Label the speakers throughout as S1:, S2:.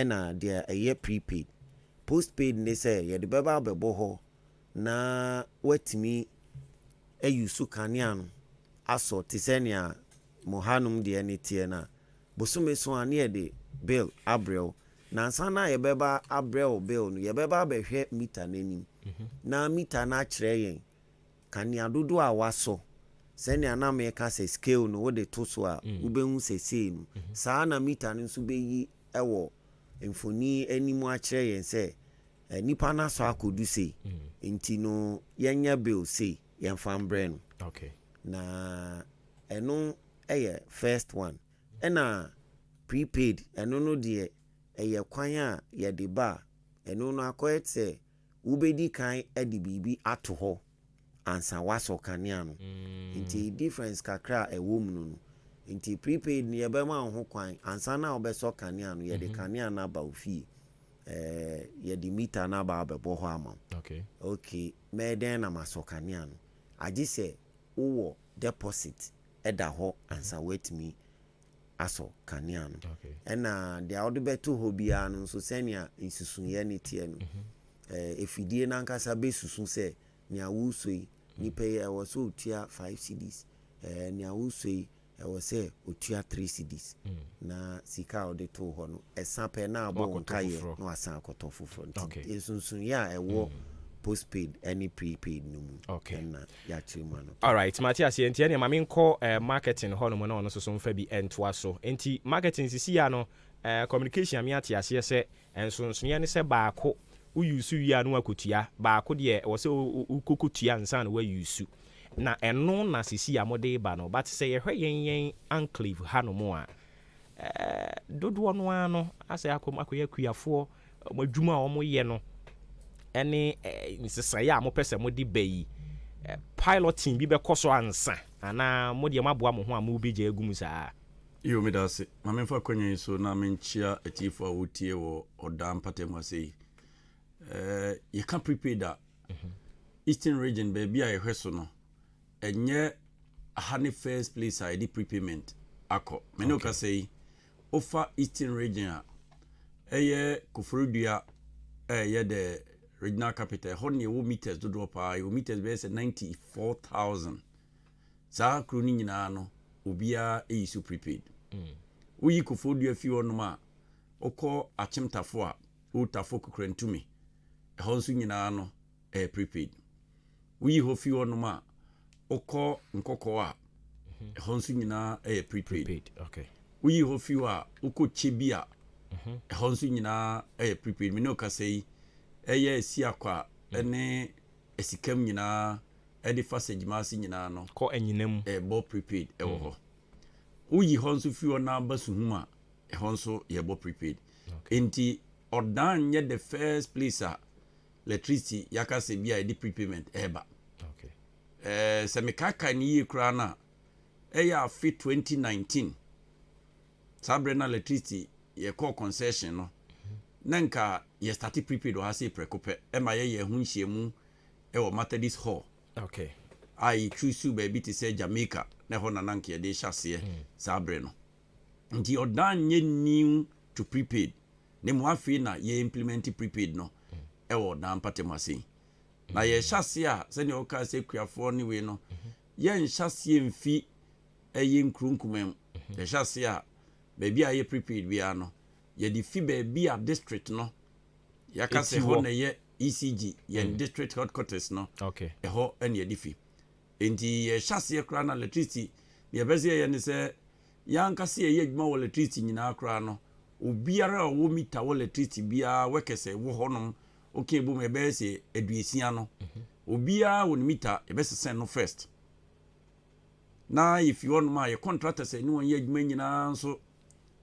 S1: na dia eye prepaid. Postpaid ne say ye de beba bebo ho na watimi ayusu kanea no aso tisenia mohanum de ne tie na bosume so ane de bill abrel na sana ye beba abrel bill no ye beba behwe meter nanim na meter na kire yen kanea dodo a waso senia na me ka se scale no wo de to so a ubehu sese no saa na meter no so beyi ewo mfoni animu a kire yen se nipa na so akodu sei enti no yenya bill sei yemfam brand.
S2: Okay.
S1: Na eno eye first one. Ena prepaid eno no de eye kwan a ye de ba eno no akoye se ubedi kan edi bibi ato ho ansa waso kanea no. Nti difference kakra ewo mu no. Nti prepaid ni ye be ma ho kwan ansa na obeso kanea no ye de kanea na ba ofie. Ye di meter na ba bebo ho ama. Okay. Me den na maso kanea no. Aji se uwo deposit eda ho ansa wetimi aso kanea no. Ena dia odo beto ho bia no so senia nsusunye ne tie no. Efidie na nkasa be susun se ni awusoi ni pay e wo so otua 5 cedis. Ni awusoi e wo se otua 3 cedis. Na sika ode to ho no esape na abo nkaye no asan akoto foforo. Nsusun ya e wo postpaid any prepaid no mu. Na ya chimano.
S2: All right, Matthias, enti na mame nko marketing ho no mo na ono so mfa bi entoa so. Enti marketing sisi ya no communication ami atiase se ensonso ye ne se baako uyusu wi anu akotua baako de wo se ukokotua nsa na wa yusu. Na eno na sisi ya mode ba no but say ye hwe yen enclave ha no mo a dodo no ano ase akoya kuafo madwuma a omo ye no ene nsesaya a mo pese mo di bayi piloting bi be koso ansa ana mo de maboa mo ho a mo beje agum saa
S3: yo me da se ma me fa kwenye so na me nchia atifo a wotie wo odam patem ase you can prepare that Eastern region baby a hweso no enye ahane first place I di prepayment akọ me no ka say offer Eastern region a eye kofrodua eye the regional capital honne wo meters do drop a wo meters be say 94,000 za kru ni nyina no obia eyisu prepaid uyi kofodua fi onum a okọ achimtafo a utafo kokrantumi honsu nyina no prepaid uyi ho fi onum a okọ nkokọ a honsu nyina prepaid.
S2: Okay.
S3: Uyi ho fi a okọ chebi a honsu nyina prepaid me no ka say eye si akwa ene esikam nyina edi fasage masi nyina no
S2: ko enyinam
S3: bo prepaid ewo ho uyi honsu fi ona basu huma honsu ye bo prepaid. Enti odan nye the first place a electricity yakase bia edi prepayment eba. Se me kaka ni ye kra na eya fi 2019 sabre na electricity ye call concession no nanka ye start prepaid o ha se prekope e ma ye hu nhyiemu e wo Methodist Hall. I choose baby to say Jamaica na ho na nanka ye de hyase sabre no nti odan nye new to prepaid ne mo afi na ye implement prepaid no e wo dan patemase na ye hyase a se ne o ka se kuafo ni we no ye hyase mfi eye nkrunkumem ye hyase a baby a ye prepaid bia no ye di fi baby a district no ya ka se ho na ye ECG ye district headquarters no e ho ene ye di fi enti ye hyase kra na electricity ye beze ye ne se yanka se ye adwuma wo electricity nyina kra no obiara wo meter wo electricity bia wekese wo honom okay bu me be se eduesia no obiara wo meter e be se no first na if you want my contractor say no ye adwuma nyina so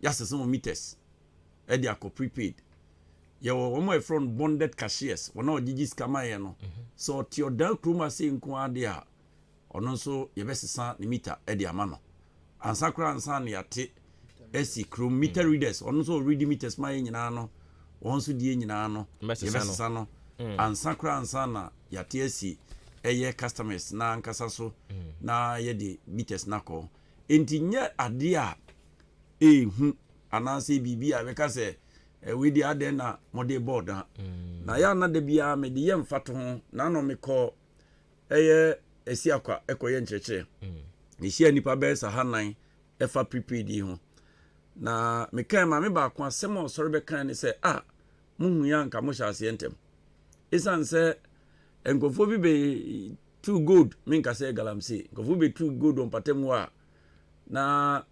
S3: ya se mo meters e dia ko prepaid ye wo mo from bonded cashiers wona ogigi scama ye no so ti odan kroma se nko ade a ono so ye be sesa ne meter e dia ma no ansakra ansa ne yate esi chrome meter readers ono so read meters ma nyina no won so die nyina no ye besesa no ansakra ansa na yate esi eye customers na ankasa so na ye de meters na ko enti nye ade a ehu ananse bibi a beka se we di ade na mode board na ya na de bia me de ye mfato ho na no me ko eye esi akwa ekoye ncheche ni hia nipa be sa hanan efa prepaid ho na me kan ma me ba kwa asem o soro be kan ni se muhu ya nka mo sha ase entem isan se enkofo bi be too good me nka se galamsi enkofo be too good on patem wa na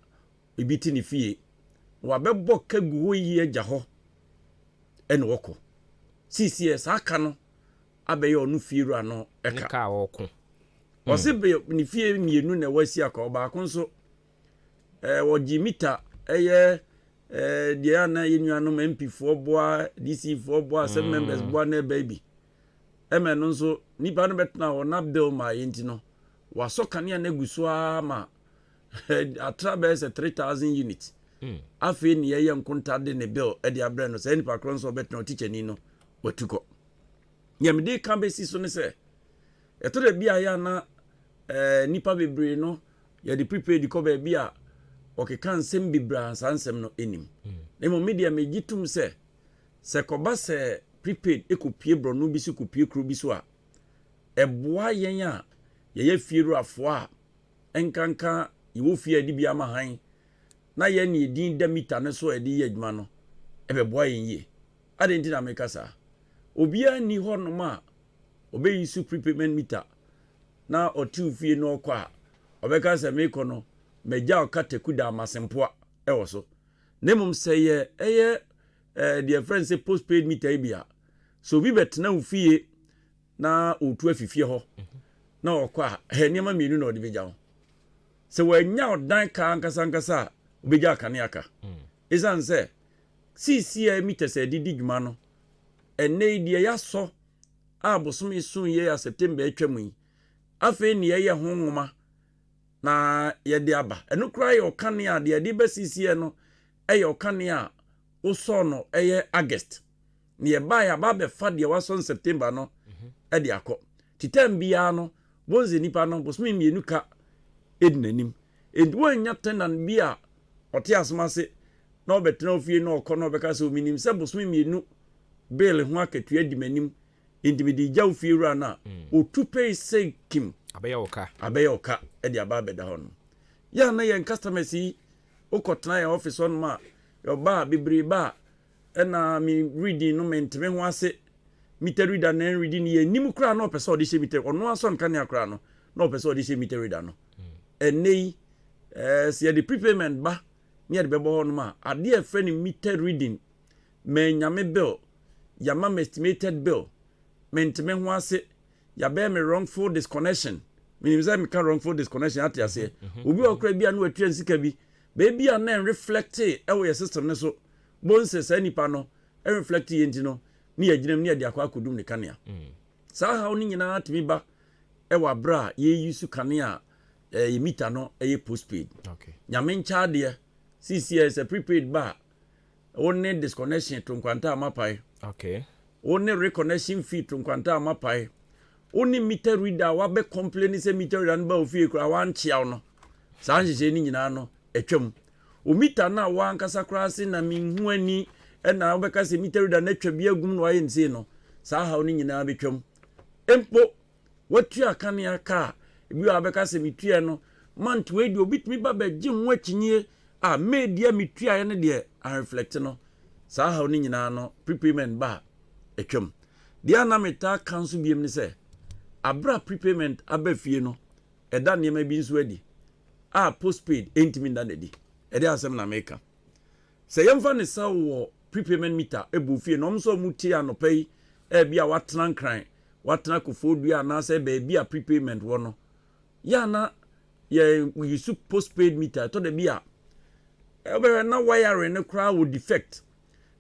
S3: ibiti ni fie wa bebɔ kagu ho yi agya ho ene woko CCS aka no abɛyɛ ɔno fie ru no ɛka
S2: ka woko
S3: ɔse be ni fie mienu na wasi aka ɔbaako nso wɔgye mita ɛyɛ deɛ na yenuanom MP fo boa DC fo boa 7 members boa na baby ɛmɛ no nso nipa no betena wɔ na bill ma yenti no wasɔ kanea na guso ama atra bɛ sɛ 3000 units afi ni yɛ nkonta de ne bill e de abrɛ no sɛ nipa kron so betena teacher ni no watuko nyamde kan be si so ne sɛ eto de bia ya na nipa bebre no yɛ de prepaid ko ba bia okeka nsɛm bibra sansɛm no enim na mo media megitum sɛ koba sɛ prepaid ekopie bro no bi si kopie kro bi so a eboa yɛn a yɛyɛ fieru afo a enkanka iwo fie adi bia ma han na yɛ ne din da mita ne so adi yɛ adwuma no ebeboa yɛn yie ade nti na meka sa obia ni hɔ no ma obeyi su prepayment meter na otu fie no kɔ a obeka sɛ meko no megya okateku da amasempoa ɛwɔ so nemum sɛ yɛ ɛyɛ dear friend say postpaid meter bia so bi betena ufie na otu afifie hɔ na ɔkɔ a nneɛma mienu na ɔde begya ho sɛ wanya ɔdan ka nkasa obegya kane aka esan sɛ CCA meter sɛ didi dwuma no ene die yasɔ a bosom isu ye ya September atwam yi afei ne ye ho nwoma na ye de aba eno kra ye ɔkane a de de ba CCA no ɛyɛ ɔkane a wosɔ no ɛyɛ August ne ye ba ya ba be fa de wasɔ September no ɛde akɔ titam bia no bonze nipa no bosom mienu ka edinanim endu anya tenan bia ɔte asomase na ɔbɛtena ofie na ɔkɔ na ɔbɛka sɛ ominim sɛ bosom mienu bill ho akatua di manim intimidi gya ofie ru ana otu pay say kim abɛyɛ oka ɛde aba bɛda hɔ no ya na yɛn customers yi okɔtena yɛ office on ma yɔba bebre ba ɛna mi reading no menteme ho ase meter reader na reading yɛ nim kra na ɔpɛ sɛ ɔde hyɛ meter ɔno aso nka ne akra no na ɔpɛ sɛ ɔde hyɛ meter reader no ɛnei sɛ yɛde prepayment ba ne yɛde bɛbɔ hɔ no ma ade a friend meter reading menyame bill yama estimated bill menteme ho ase yabe me wrongful disconnection menim sɛ me ka wrongful disconnection ate ase obi okra bia no atua nsika bi baby a na reflect ɛwɔ your system ne so bonse sɛ nipa no reflect yenti no ne yagyinam ne yɛde akɔ akodum ne kanea saa ha oni nyina atimi ba ɛwɔ abra ye use kanea ye meter no ɛyɛ postpaid nyame ncha de CCS a prepaid ba only disconnection to nkwanta amapai only reconnection fee to nkwanta amapai only meter reader wa be complain say meter reader no ba ofie kura wan chiaw no saa nhyehyɛ ni nyina no atwam o meter na wa nkasa kura se na minhu ani na obeka se meter reader na twa bi agum no ayɛ nse no saa ha oni nyina betwam empo watua kanea ka bi wa beka se metua no month we di obitimi ba ba gye ho akyinye a media metua ye ne de a reflect no saa ha oni nyina no prepayment ba atwam dia na meta kanso biem ne se abra prepayment abafie no ɛda nneɛma bi nso adi a postpaid entimi nda na di ɛde asɛm na meka sɛ yɛmfa ne sa wɔ prepayment meter ebu fie no ɔmso mu tie anopai bia watena nkran watena kofodua na sɛ baabi a prepayment wɔ no ya na ye use postpaid meter to de bia ebe na wire ne kra wo defect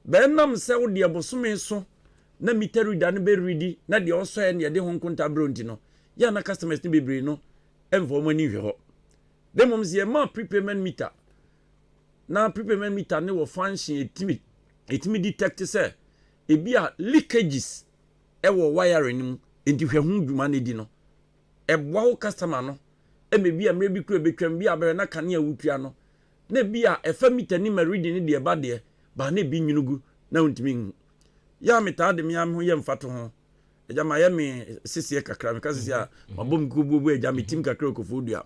S3: be nam sɛ wo de abosome so na meter reader ne be ready na de ɔsɔ ye ne de ho nkonta bronti no ya na customers ne bebre no emfo mo ni hwe hɔ demom sie ma prepayment meter na prepayment meter ne wo function etimi detect sɛ ebia leakages ɛwɔ wire ne mu enti hwe ho dwuma ne di no ɛboa wo customer no emebi amre bi kuro betwam bi abere na kanea wutua no na bi a efa meter ni ma reading ne de ba de ba na bi nyunugu na untimi ya meta de me am ho ye mfato ho eja ma ye me sisi kakra me ka sisi a mabom kububu eja me tim kakra okofodua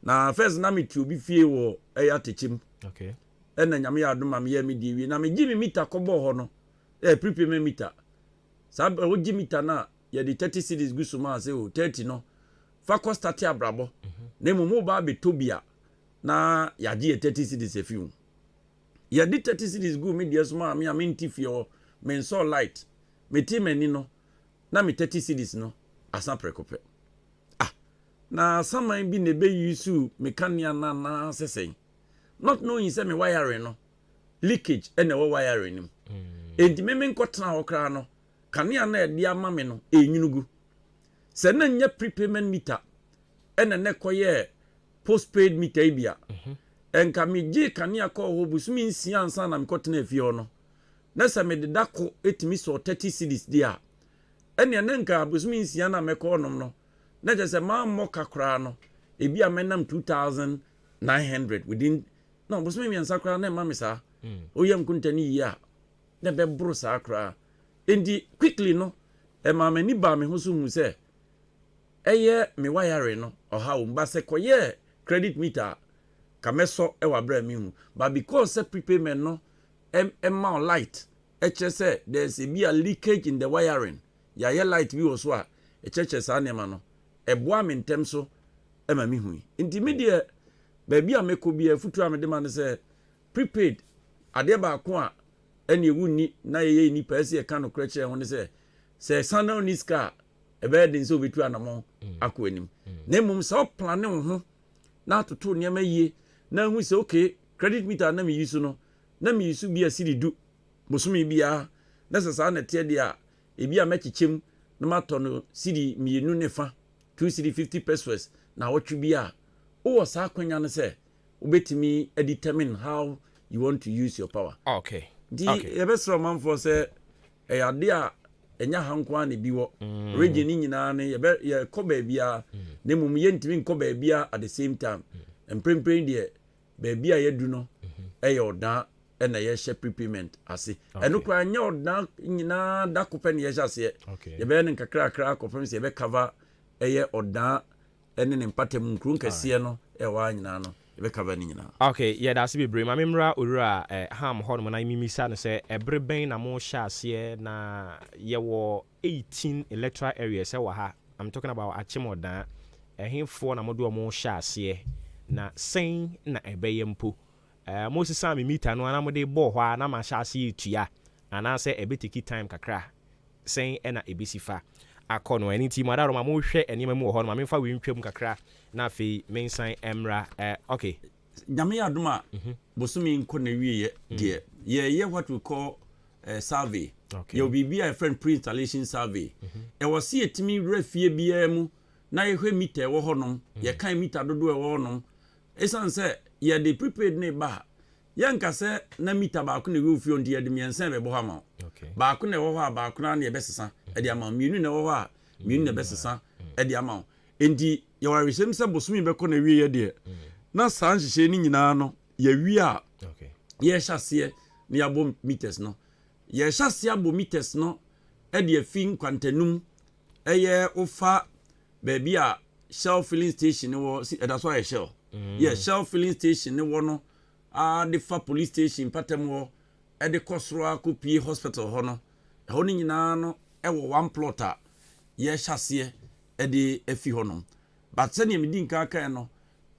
S3: na first na me ti obi fie wo eya techim
S2: okay
S3: ena nyame ya adoma me ye me di wi na me gi me meter kobo ho no prepare me meter sa wo gi meter na ye di 30 cedis gu so ma say o 30 no fa cost start abrabo na mo ba be tobia na ya gi 30 cedis efiu ye di 30 cedis gu me di so ma me amenti fie o me so light me ti mani no na me 30 cedis no asan prekope na saman bi ne be use mechanic na sesen not knowing say me wiring no leakage and the wiring nim enti me nkotena ho kra no kanea na e ama me no enyunugu se na nya prepayment meter ene ne koye postpaid meter bia enka me gi kanea ko ho busumi nsia ansa na me kotena afie ho no na se me de dako etimi so 30 cedis dia ene ne nka busumi nsia na me ko nom no na je se ma mo kakra no ebi amenam 2900 within no busumi mi ansa kra na ma me sa oyam kuntani ya na be bro sa kra endi quickly no ma mani ba me ho so hu se eye me wire no oha o mba se koye credit meter kameso e wa bra mi hu but because say prepayment no ma light eche say there's a leakage in the wiring ya ye light bi wo so a eche sa ne ma no eboa me ntem so ma mi hu enti me de ba bia me ko bia futu a me de ma ne say prepaid ade ba ko a ene ewu ni na ye ni pese e kan no kreche ho ne se sanal ni ska e be de nso betu anamo akọ anim na mum so plan ne ho na atoto ne ma yie na hu se okay credit meter na me use no na me use bia sidi du bosumi bia na sasa na tie de a e bia mekichem na mato no sidi mienu ne fa 2 cedi 50 pesos na wotwe bia o wo sa kwanya no se obetimi determine how you want to use your power.
S2: Okay.
S3: Yebesro man for say ade a enya hankwa na biwo region nyina ne ye ko ba bia na mum ye ntimi ko ba bia at the same time emprempren de ba bia ye du no oda na ye share prepayment ase eno kwa nya oda nyina da ko pe ne ye jase ye be ne kakra kra ko pem se be cover eye oda ene ne mpatem nkru kase no wa nyina no ebe cover ni nyina.
S2: Okay, yeah, that's be brain. Mamimra ura ham hono na mimisa no say ebre ben na mo sha ase na ye wo 18 electoral areas e wa ha. I'm talking about Achimodan. Ehemfo na modo mo sha ase na sen na ebeye mpo. Mo sisa me meter no na mo de bo hwa na ma sha ase etua. Ana say ebetiki time kakra. Sen na ebisifa. Akono any team adaro ma mo hwe enima mu ho no ma memfa we ntwam kakra na fe mensan emra okay
S3: nyame adoma bosumi nko na wiye de ye what we call survey your bibi a friend pre-installation survey e was see etimi refie bia mu na ye hwe meter wo honom ye kan meter dodo e wo honom esan se ye de prepaid ne ba ye nka se na meter ba ko na we ofio ndi ye de miensan be bo ha ma ba ko na wo ha ba ko na ye besesa e de ama mienu na wo ha mienu na besesa e de ama endi ye wa resem se bosumi be ko na wiye de na san hihye ni nyina no ye wi a ye hyase ne abo meters no ye hyase abo meters no e de afin kwantanum eye ofa ba bi a Shell filling station wo that's why Shell Shell filling station ne wo no a de fa police station patem wo e de kosro akopie hospital ho no ho ni nyina no e wo one plot a ye hyase e de afi ho no but se ne medi nka aka no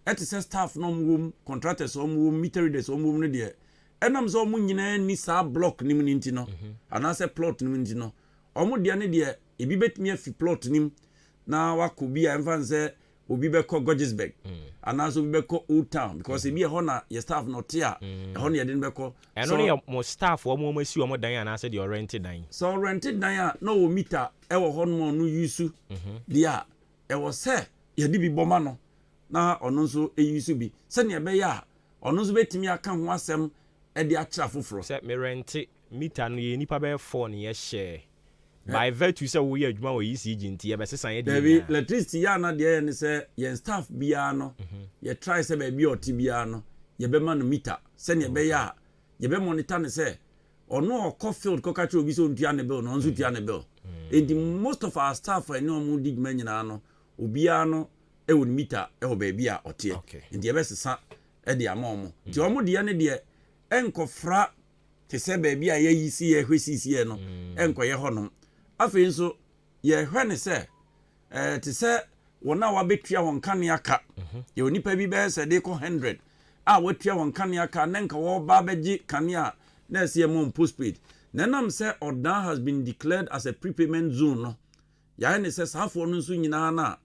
S3: et se staff no mwom contractors o mwom meter readers o mwom no de enam so mo nyina ni sa block nim ni nti no ana se plot nim nti no o mo de ne de ebi betimi afi plot nim na wakobi a emfanse obi be ko Gorgesburg ana so obi be ko Old Town because ebi e ho na your staff no te a e ho na ye de be ko
S2: eno ne mo staff o mo masi o mo dan ana se de rented dan
S3: so rented dan a no wo meter e wo ho no no use dia e wo se ye di bi boma no na ono nso eyusu bi se ne be ya ono nso betimi aka ho asem e de akira foforo
S2: se me rent meter no ye nipa be 4 ne ye share by virtue say we adwuma wo ECG nti ye be sesan ye de
S3: bi electricity ya na de ne se ye staff bia no ye try se be bi oti bia no ye be ma no meter se ne be ya ye be monitor ne se ono okọ field ko ka che obi so ntua ne bill no nso tua ne bill and most of our staff and no mu dig man nyina no obia no e won meter e ho ba bia ote and e be sesa e de amom ti omo de ne de enkofra te se ba bia ya yisi ye hwesisi no enkoye honom afi nso ye hwe ne se te se wona wa betua won kane aka ye onipa bi be se de ko 100 a watua won kane aka nenka wo ba beji kane a na se mo postpaid nanam se Odan has been declared as a prepayment zone no ya ne se safo no nso nyina na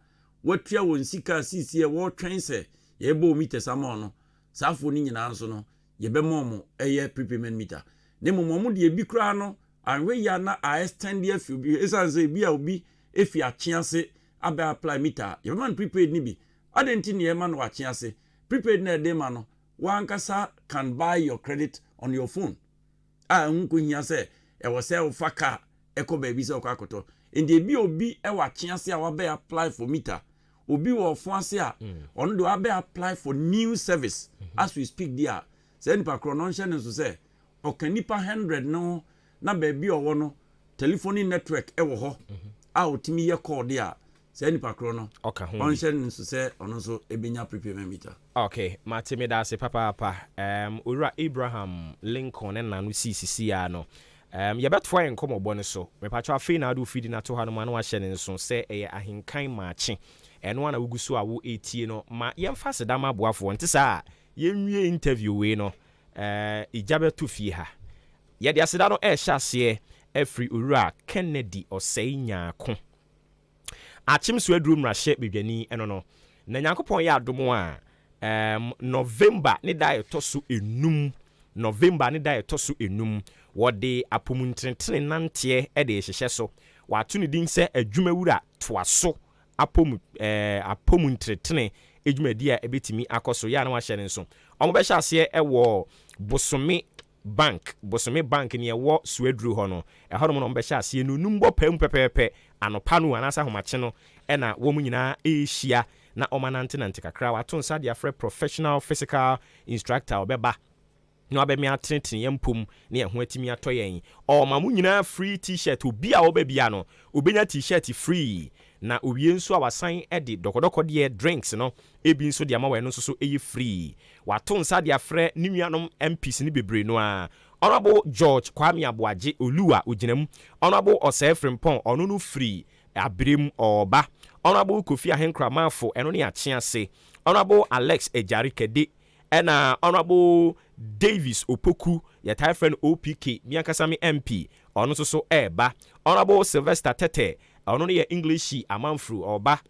S3: watua won sika sisi e wo twen se ye bo meter samo no safo ni nyina nso no ye be mo eye prepayment meter ne mo de bi kura no anwe ya na a extend ye fi bi esanse bi a obi efi achiase abe apply meter ye man prepaid ni bi adenti ne ye man wa achiase prepaid na de ma no wankasa can buy your credit on your phone nko hia se e wo se wo faka eko ba bi se okwa akoto ndi bi obi e wa achiase a wa be apply for meter obi wo fo ase a ono do abe apply for new service as we speak there se nipa chronology so se okanipa 100 no na ba bi owo no telephone network e wo ho a otimi ye call there se nipa chrono onchen so se ono so ebenya prepayment meter
S2: okay matimi da se papa ora Abraham Lincoln na no CCC ya no ye betfo en komo bone so me pacho afi na do feed na to ha no ma no ahye ne nso se eye ahenkan maache eno na wuguso a wo etie no ma ye mfa se dama boafo nte sa ye nwie interview we no ijabe to fie ha ye de aseda no hyase every ura Kennedy osei nyaako achim so aduru mrahye bedwani eno no na nyankopon ye adomo a November ne da etoso enum November ne da etoso enum wode apomuntrentene nante e de hyehye so wato ne din se adwumawura toaso apomuntrentene edwumadi a ebetimi akoso ya na wahye ne nso omo be hyase e wo Bosome bank ne wo suaduru ho no e ho no be hyase no numbo pam pepepe anopa no anasa homache no e na wo mu nyina ehia na omanante kakra wato nsa de afre professional physical instructor obeba no abemi atenten yempom na ye ho atimi atoyen o ma mu nyina free t-shirt obi a obabia no obenya t-shirt free na owie nso a wasan de dokodoko de drinks no ebi nso de amawe no nso so eyi free wato nsa de afre ninuanom MPs ni bebre no a honorable George Kwame Aboagye Oluwa oginam honorable Osei Frimpong ono no free abrem oba honorable Kofi Ahenkra Mafo eno ne achiase honorable Alex Ejari Kede ena honorable Davis Opoku yetai friend OPK miankasami MP ono so eba honorable Sylvester Tete ono ne English amanfru oba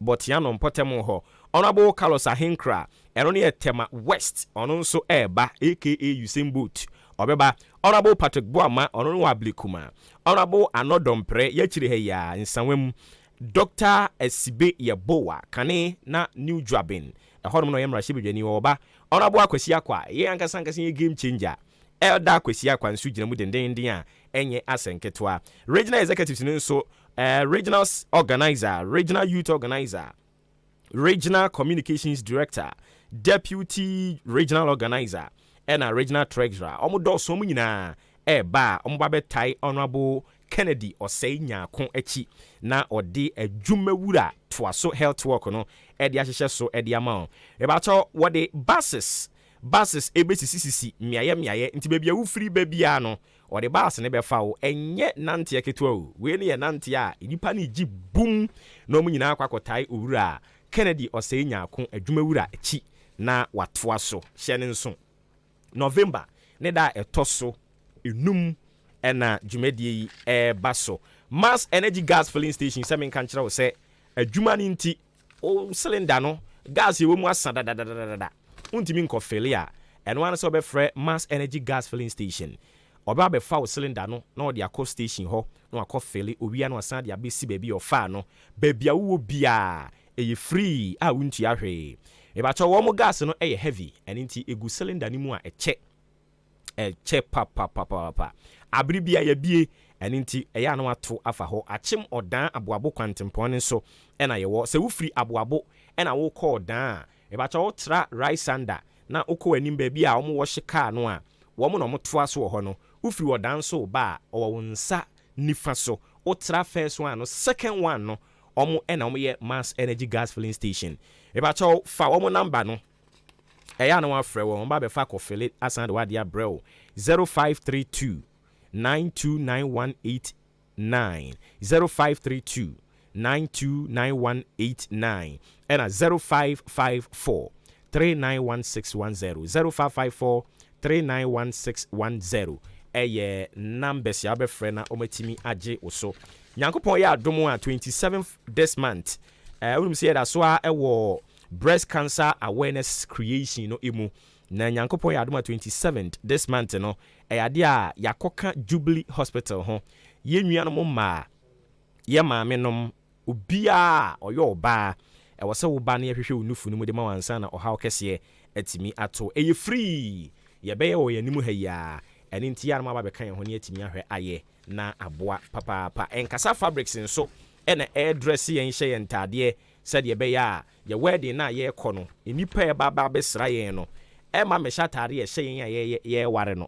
S2: botiano mpotem ho honorable Carlos Ahenkra eno ne Tema West ono so eba aka Usain Bolt obeba honorable Patrick Boama ono no Ablekuma honorable Anodompre yachire he ya nsanwem Dr. Esibe Yebowa kane na New Drabin ehorm no yemra shibedwani oba honorable Akwasi Akwa ye ankasa ye game changer elder Akwasi Akwa nsu gina mu dendenden a enye asenketwa regional executives nso regional organizer regional youth organizer regional communications director deputy regional organizer and a regional treasurer omodo so mu nyina eba omba betai honorable Kennedy Osei nyaako echi na ode adwumawura toaso health work no ede ahyehye so ede ama e ba cho wode buses ebesisi miaye nti bebia wo free babia no ode bus ne befa wo enye nante aketo o we ne ye nante a nipa ne gi bum na omu nyina akwakotai owura Kennedy Osei nyaako adwumawura echi na watoaso hye ne nso November ne da etoso enum ena dwumadie yi baso mass energy gas filling station se men kan kire wo se adwuma ni nti o cylinder no gas ye wo mu asa da untimi nko fill a eno an so be frɛ mass energy gas filling station oba be fa wo cylinder no na odi akɔ station ho na akɔ fill owia na asan de abesi ba bi ofa no ba bia wo bia eye free a untu ahwe e ba cho wo mu gas no eye heavy eni nti egu cylinder ni mu a eche pa abribia ya bie eni nti eya na wato afa ho achim odan aboabo kwantempon nso ena ye wo se wo free aboabo ena wo call dan e ba cho tra right sander na ukọ anim ba bia omo wo hye car no a wo mo no mo toa so ho no ufiri wodan so ba o nsa nifa so otra first one no second one no omo ena omo ye mass energy gas filling station e ba cho fa omo number no eya na wa frɛ wo ba be fa ko fill it asan de wade abrɛ 0532 929189 0532 929189 and 0554 391610 0554 391610 numbers ya be frɛ na omatimi age oso Nyankopɔn ya adomo a 27th this month wonum say da so a ɛwɔ breast cancer awareness creation no emu na Nyankopɔn ya adomo 27th this month no ɛyade a yakoka Jubilee Hospital ho yenua no ma ye maame nom obia ɔyɛ ɔbaa ɛwɔ sɛ wo ba na yɛhwehwɛ onufu no mu de ma wansa na ɔhaw kɛseɛ atimi ato ɛyɛ free yɛbɛyɛ wɔ yɛnimu ha ya ɛne nti ya no ma ba bɛka yɛn ho ne atimi ahwɛ ayɛ na aboa papa enkasa fabrics nso ɛna airdress yɛn hyɛ yɛn ntadeɛ sɛdeɛ ɛbɛyɛ a yɛ wedding na yɛkɔ no enipa ɛba ba bɛsra yɛn no ɛma mehyɛ atadeɛ hyɛ yɛn a yɛ ware no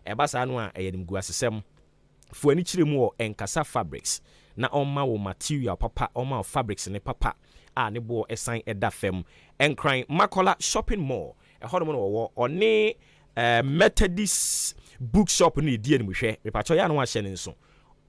S2: ɛba saa no a ɛyɛ nim gu asesɛm fo ani kyerɛ mu wɔ enkasa fabrics na ɔma wo material papa ɔma wo fabrics ne papa a ne bo ɛsan ɛda fam Enkran Makola shopping mall ɛhɔ no wɔ ɔne Methodist bookshop no die no hwɛ mepacho ya no ahyɛ ne nso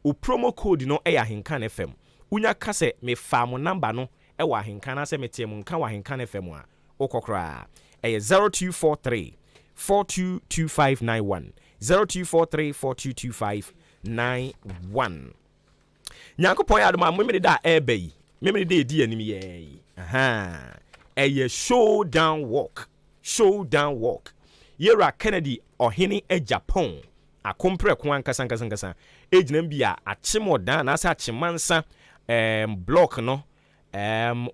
S2: o promo code no ɛyɛ Ahenkan FM unya ka sɛ me fa mo number no ɛwɔ Ahenkan na sɛ metie mo nka wɔ Ahenkan FM a okokra ɛyɛ 0243 422591 0243 422591 Nyankopɔn ya adoma memede da ɛba yi memede da edi anim yɛ ɛyɛ showdown walk Yera Kennedy Ohene Japan akompre ko ankasa ejina bia achimodan na asa achimansa block no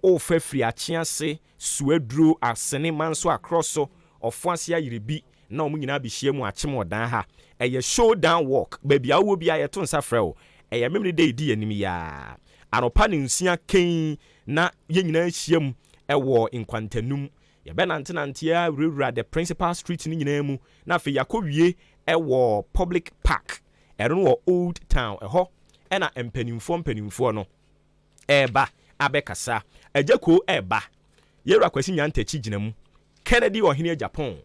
S2: o fafri achiase suaduro asene manso across so ofuase ayiribi na omu nyina bihia mu achimodan ha eye showdown walk babia wo bia ye to nsa frɛ eye memne dey di anim ya anopa ne nsia ken na ye nyina hia ɛwɔ nkwantanum Nantia rewura the principal street ni nyina mu na fe yakowie ɛwɔ public park ɛno wɔ old town ɛhɔ ɛna mpanimfoɔ no ɛba abɛkasa agyako ɛba yɛwura kwasi nyantachi gyina mu Kennedy Ohene Japan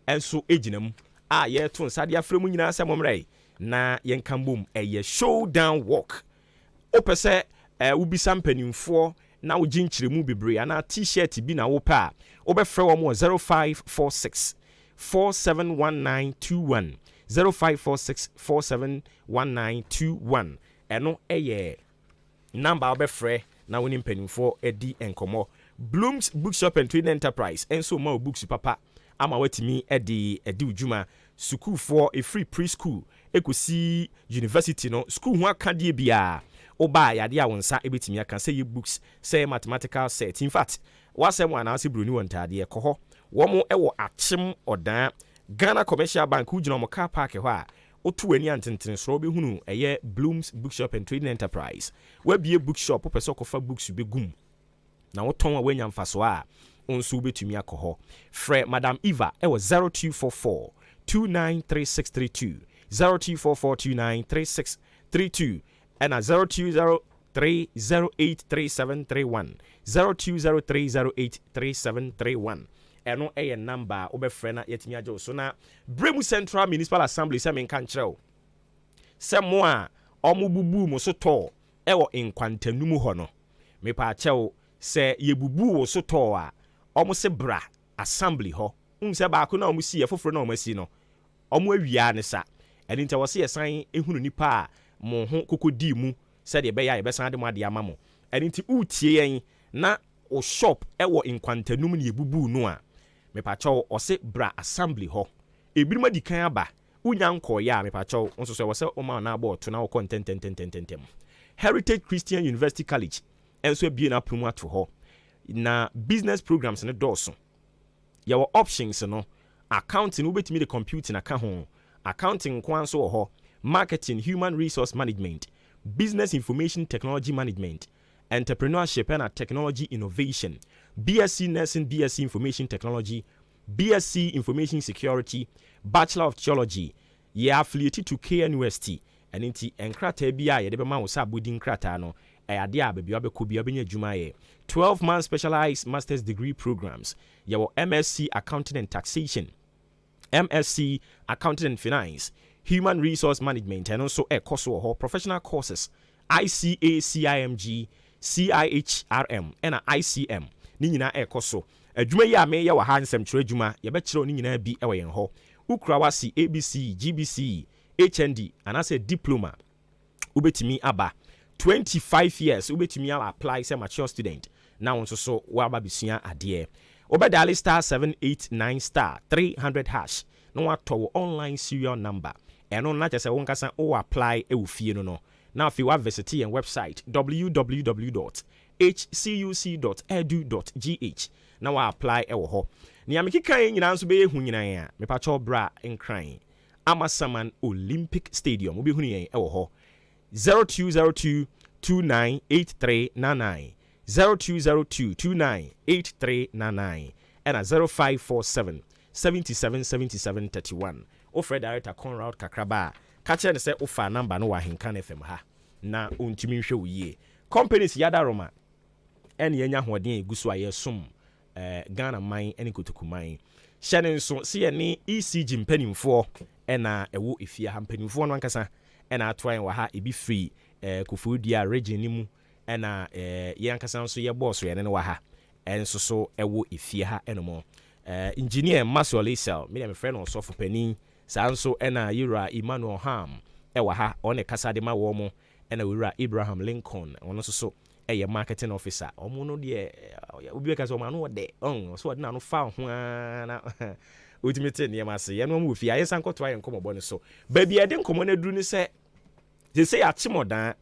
S2: ɛnso egyina mu a yɛto nsade afrɛ mu nyina sɛ momrɛ na yɛnka mbom ɛyɛ showdown walk opɛ sɛ wobisa mpanimfoɔ na wo ginchiremu bebre ana t-shirt bi na wo pa obɛfrɛ wo mo 0546 471921 0546 471921 ɛno ɛyɛ number obɛfrɛ na wo nimpanimfo edi enkomo Bloom's Bookshop and Trading Enterprise enso ma books papa ama watimi edi udwuma school for a free preschool ekosi university no school ho akadie bia oba yade a wonsa ebetimi aka say ye books say mathematical set in fact wasem wana ase broni wontade ye koho womo ewo achim odan Ghana Commercial Bank ugina mo car park ho a otu ani antenten so obehunu eye Bloom's Bookshop and Trading Enterprise we bie bookshop person kofa books begum na woton a wanya mfaso a onso betumi akoho frɛ Madam Eva ewo 0244 293632 0244293632 and 0203083731 0203083731 eno eye number obefrɛ na yetimi agye so na Bremu Central Municipal Assembly se menka nkyerɛw se mo a omububu mo so to ewo nkwantanum ho no mepa akyɛw se yebubu wo so to a omo se bra assembly ho se baako na omo si yefoforo na omo si no omo awia ne sa eni nte wo se yesan ehunu nipa a mo ho kokodi mu said ye beya ye besan de mo ade ama mo eni nti utie yen na o shop ewo nkwantanum ne yebubu no a mepacho o se bra assembly ho ebirima dikan aba unya nkoya a mepacho onso so wo se o ma na abo to na wo content Heritage Christian University College enso bie na promo ato ho na business programs ne doso your options no accounting ubetimi the computing aka ho accounting kwanso wo ho marketing, human resource management, business information technology management, entrepreneurship and technology innovation, BSc nursing, BSc information technology, BSc information security, Bachelor of Theology, ye affiliated to KNUST and inti enkrata bi a ye de be ma wo sa bodin krata no ade a baabi wabɛkɔ bi wabɛnya adwuma yɛ 12-month specialized master's degree programs yɛwɔ MSc accounting and taxation, MSc accounting and finance, human resource management and also ɛkɔ so wɔ hɔ professional courses ICA, CIMG, CIHRM ɛna ICM ne nyinaa ɛkɔ so adwuma yi a meyɛ wɔ ha nsɛmkyerɛ adwuma yɛbɛkyerɛw ne nyinaa bi ɛwɔ yɛn hɔ wokura wasi ABC, GBC, HND anaasɛ diploma wobɛtumi aba 25 years wobɛtumi apply sɛ mature student na wo nso so woaba besua adeɛ wobɛdial star 789 star 300 hash na woatɔ wo online serial number ɛno na kyerɛ sɛ wo nkasa wo apply ɛwɔ fie no na afei woavisit yɛn website www.hcuc.edu.gh na woapply ɛwɔ hɔ nea mekeka yɛ nyinaa nso bɛyɛ hu nyinaa a mepakyɛw bra nkran Amasaman Olympic Stadium wobɛhunu yɛn ɛwɔ hɔ 0202298399 0202298399 and 0547 777731 offer director Conrad Kakraba catch and say offer number no Ahenkan FM ha na ontimi nhwe wo yie companies yada roma en yenya hoden eguso ayesum Ghana man ene kotokuman hyene nso se ye ne ECG mpanimfo ena ewo efia ha mpanimfo no ankasa ena atoan wa ha ebi free Kofodia region ni mu ena ye ankasa nso ye boss ye ne wa ha enso so ewo efia ha enomo engineer Masol Isel me dem friend also for panin sanso ena Yura Emmanuel Ham ewa ha one kasa de ma wo mo ena Wura Abraham Lincoln ono so eye marketing officer omo no de obi ka so ma no de so de na no fa ho na ultimate ne ma se ye no mo fi aye sankoto aye nkomo ne so ba bia de nkomo na duru ni se they say achimodan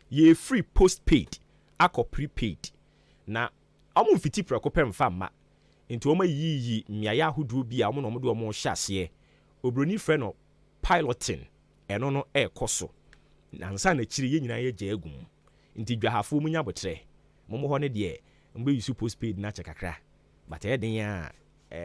S2: ye free postpaid akọ prepaid na omo fiti preko pem fa ma nti omo yiyi miaya ahodo bi a omo no de omo hyase obroni frɛ no piloting eno no ekoso nansa na kire ye nyina ye gya agum nti dwahafo mu nya botre momo ho ne de mbe yusu postpaid na kyekakra but e den ya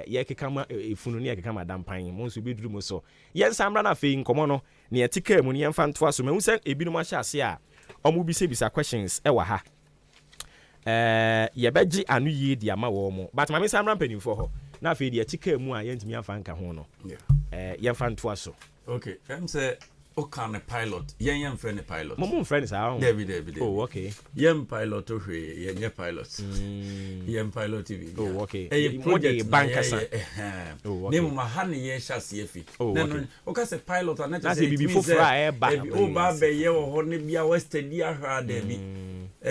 S2: ye kekama efunu ne ye kekama dampan mo nso beduru mo so ye nsamra na fe nkomo no ne etika mu ne yemfa nto aso mehu se ebinom ahyase a omo bi se bisa questions e wa ha ye beji anu yi di ama wo mo but mame nsamra mpanimfo ho na fe de etika mu a ye ntimi afa nka ho no yemfa nto aso
S3: okay say o can a pilot yen friend a pilot
S2: mom friend sa
S3: David
S2: oh okay
S3: yen pilot o hwe yen pilot yen pilot TV
S2: oh okay
S3: e project
S2: banker sa
S3: name ma ha ne ye hyase afi no o ka say pilot na
S2: just say bibi fofra e ba
S3: o ba be ye wo ho ne bia western ahra da bi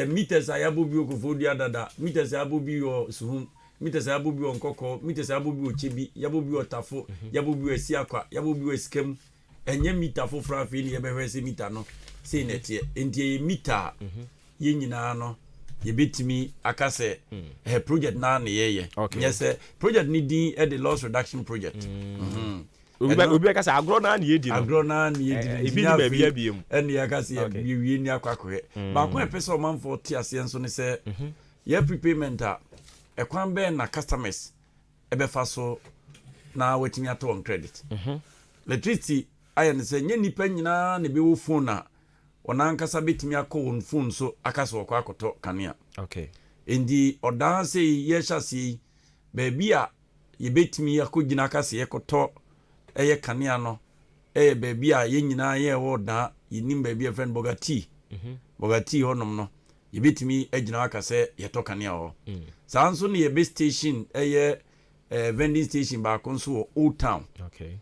S3: meters ayabobi Kofodia dada meters ayabobi o suhum meters ayabobi o nkoko meters ayabobi o chebi yabobi o tafo yabobi o asiakwa yabobi o skem enye mita fofra afi ni yebehwe se mita no se netie entie mita ye nyina no ye betimi akase project na na ye yes project ni din the loss reduction project
S2: obi akase agro na na ye di no
S3: agro na na ye di
S2: ebi ni bia biem
S3: ene yakase ye wie ni akwakoe ba ko epeso manfo ti ase enso ne se ye prepayment a ekwan be na customers ebefa so na wetimi ato on credit electricity ayen se nye nipa nyina na be wo phone na onankasa betimi akọ won phone so akasa okọ akoto kanea
S2: okay
S3: endi odan se ye hyase ba bia ye betimi akogina akasa ye koto eye kanea no ba bia ye nyina ye wo da yinim ba bia friend bogati bogati honom no ye betimi agina akasa ye to kanea ho sanso ne ye be station eye vending station ba konso Old Town
S2: okay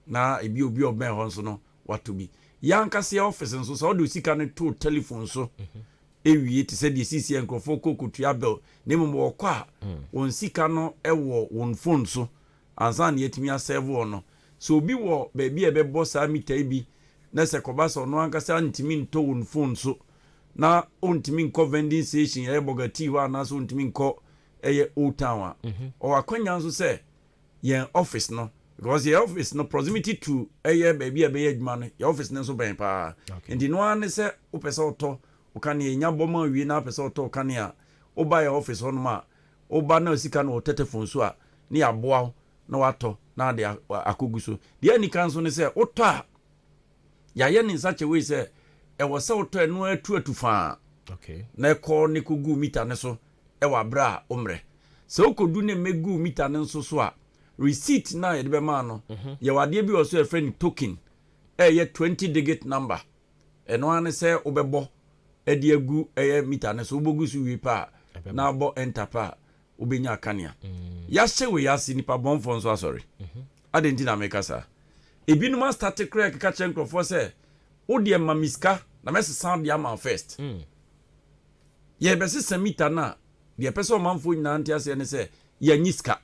S3: na ebi obi oben ho nso no wato bi yankase office nso so do sika ne to telephone so ewie ti se de sisi enkrofo kokotua bel nemu mo kwa won sika no ewo won phone so ansa na yetimi asave no so obi wo ba bi ebebo sa mita bi na se koba so no ankase ntimi nto won phone so na ontimi nko vending station e bogati wa na so ontimi nko eye Old Town o akwanya nso se yen office no because your office no proximity to baby adwuma no your office no so ben pa and no an say o pese oto o kan ye nya boma wi na pese oto o kan ya o buy your office on ma o ba na sika no telephone so a ni aboa na wato na de akogu so de ani kan so ne say oto a yɛayɛ ne such a way sɛ ɛwɔ sɛ wotɔ no atu faa na ɛkɔ ne kɔgu mita ne so ɛwɔ abrɛ a omrɛ sɛ wokɔdu ne mɛgu mita ne nso so a receipt na yɛde bɛma no yɛwɔ adeɛ bi wɔ so yɛfrɛ no token ɛyɛ 20 digit number ɛno ane sɛ wobɛbɔ ɛde agu ɛyɛ mita ne so wobɛgu so wie pa a na abɔ enter pa a wobɛnya akanea yɛahyɛ wei ase nipa bɔmfoɔ nso asɔre ade nti na meka saa ebinom astate kora keka kyerɛ nkurɔfoɔ sɛ wodeɛ ma miska na mɛsesa de ama first yɛbɛsesa mita no a deɛ pɛ sɛ ɔmanfoɔ nyinaa nte aseɛ ne sɛ yɛanyi sika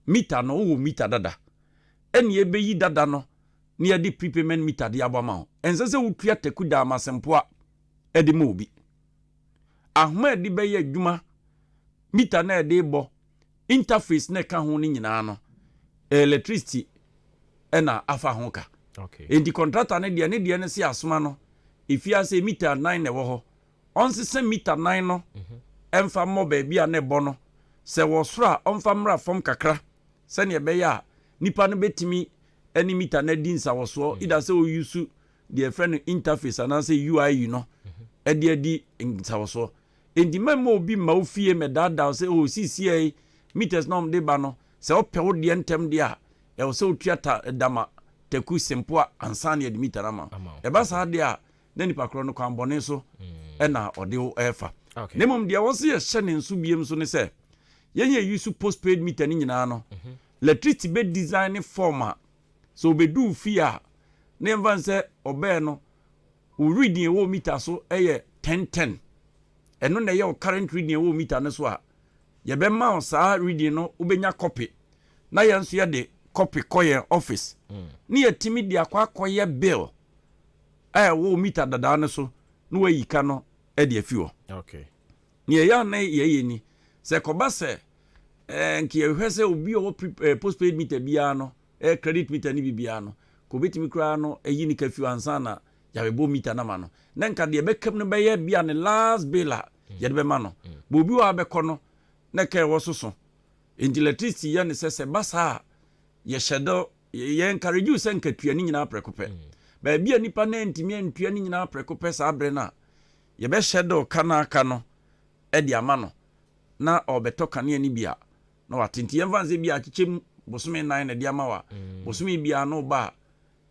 S3: mita no wowɔ mita dada ɛne yɛbɛyi dada no ne yɛde prepayment mita de abɔ ma wo ɛnsɛ sɛ wotua taku da amasɛmpoa ɛde ma obi ahoma ɛde bɛyɛ adwuma mita na ɛde bɔ interface na ɛka ho no nyinaa no electricity ɛna afa ho ka enti contractor ne deɛ ne se asoma no efia sɛ mita 9 na ɛwɔ hɔ ɔnsesɛ mita 9 no ɛmfa mmɔ baabi a ne bɔ no sɛ wɔ soro a ɔmfa mmra fam kakra sɛnea ɛbɛyɛ a nipa no bɛtumi ɛne mita no adi nsawɔsoɔ ida sɛ ɔyusu deɛ ɛfrɛ no interface anaasɛ UI no ɛde adi nsawɔsoɔ enti mɛma obi ma wo fie mɛdaadaa sɛ ɔsiisia meters na ɔmde ba no sɛ wopɛ wo deɛ ntɛm deɛ a ɛwɔ sɛ wotua dama taku sempo a ansa ne yɛde mita no ma ɛba saa deɛ a na nipa korɔ no kwanbɔne so ɛna ɔde wo ɛfa na mmom deɛ wɔ sɛ yɛhyɛ ne nso biem so ne sɛ yɛnyɛ use postpaid meter no nyinaa no electricity bɛ design form a so obɛdu fie a na yɛmfa sɛ ɔbɛɛ no wo reading ɛwɔ meter so ɛyɛ 1010 ɛno na ɛyɛ wo current reading ɛwɔ meter no so a yɛbɛma wo saa reading no wobɛnya copy na yɛn nso yɛde copy kɔ yɛn office ne yɛtumi de akɔyɛ bill ɛwɔ meter dadaa no so na wayi ka no ɛde afi hɔ ne yɛyɛ na yɛyɛ ni sɛ kɔba sɛ nka yɛhwɛ sɛ obi a ɔwɔ postpaid meter biara no credit meter ne bibiara no kɔ bɛtumi koraa no ɛyi ne ka fi ansa na yɛbɛbɔ meter no ma no na nka deɛ bɛkam no bɛyɛ bia ne last bill a yɛde bɛma no bɛ obi wɔ abɛkɔ no na ka ɛwɔ so so nti electricity yɛ ne sɛ ba saa yɛhyɛ dɔ yɛ encourage sɛ nka tua ne nyinaa prɛko pɛ baabi a nipa na ntumi antua ne nyinaa prɛko pɛ saa berɛ no a yɛbɛhyɛ dɔ ka na aka no ɛde ama no na ɔbɛtɔ kanea no bi a na watenti yɛmfa nsɛ bi a akyekyɛm bosome 9 na de ama wa bosome bia no ba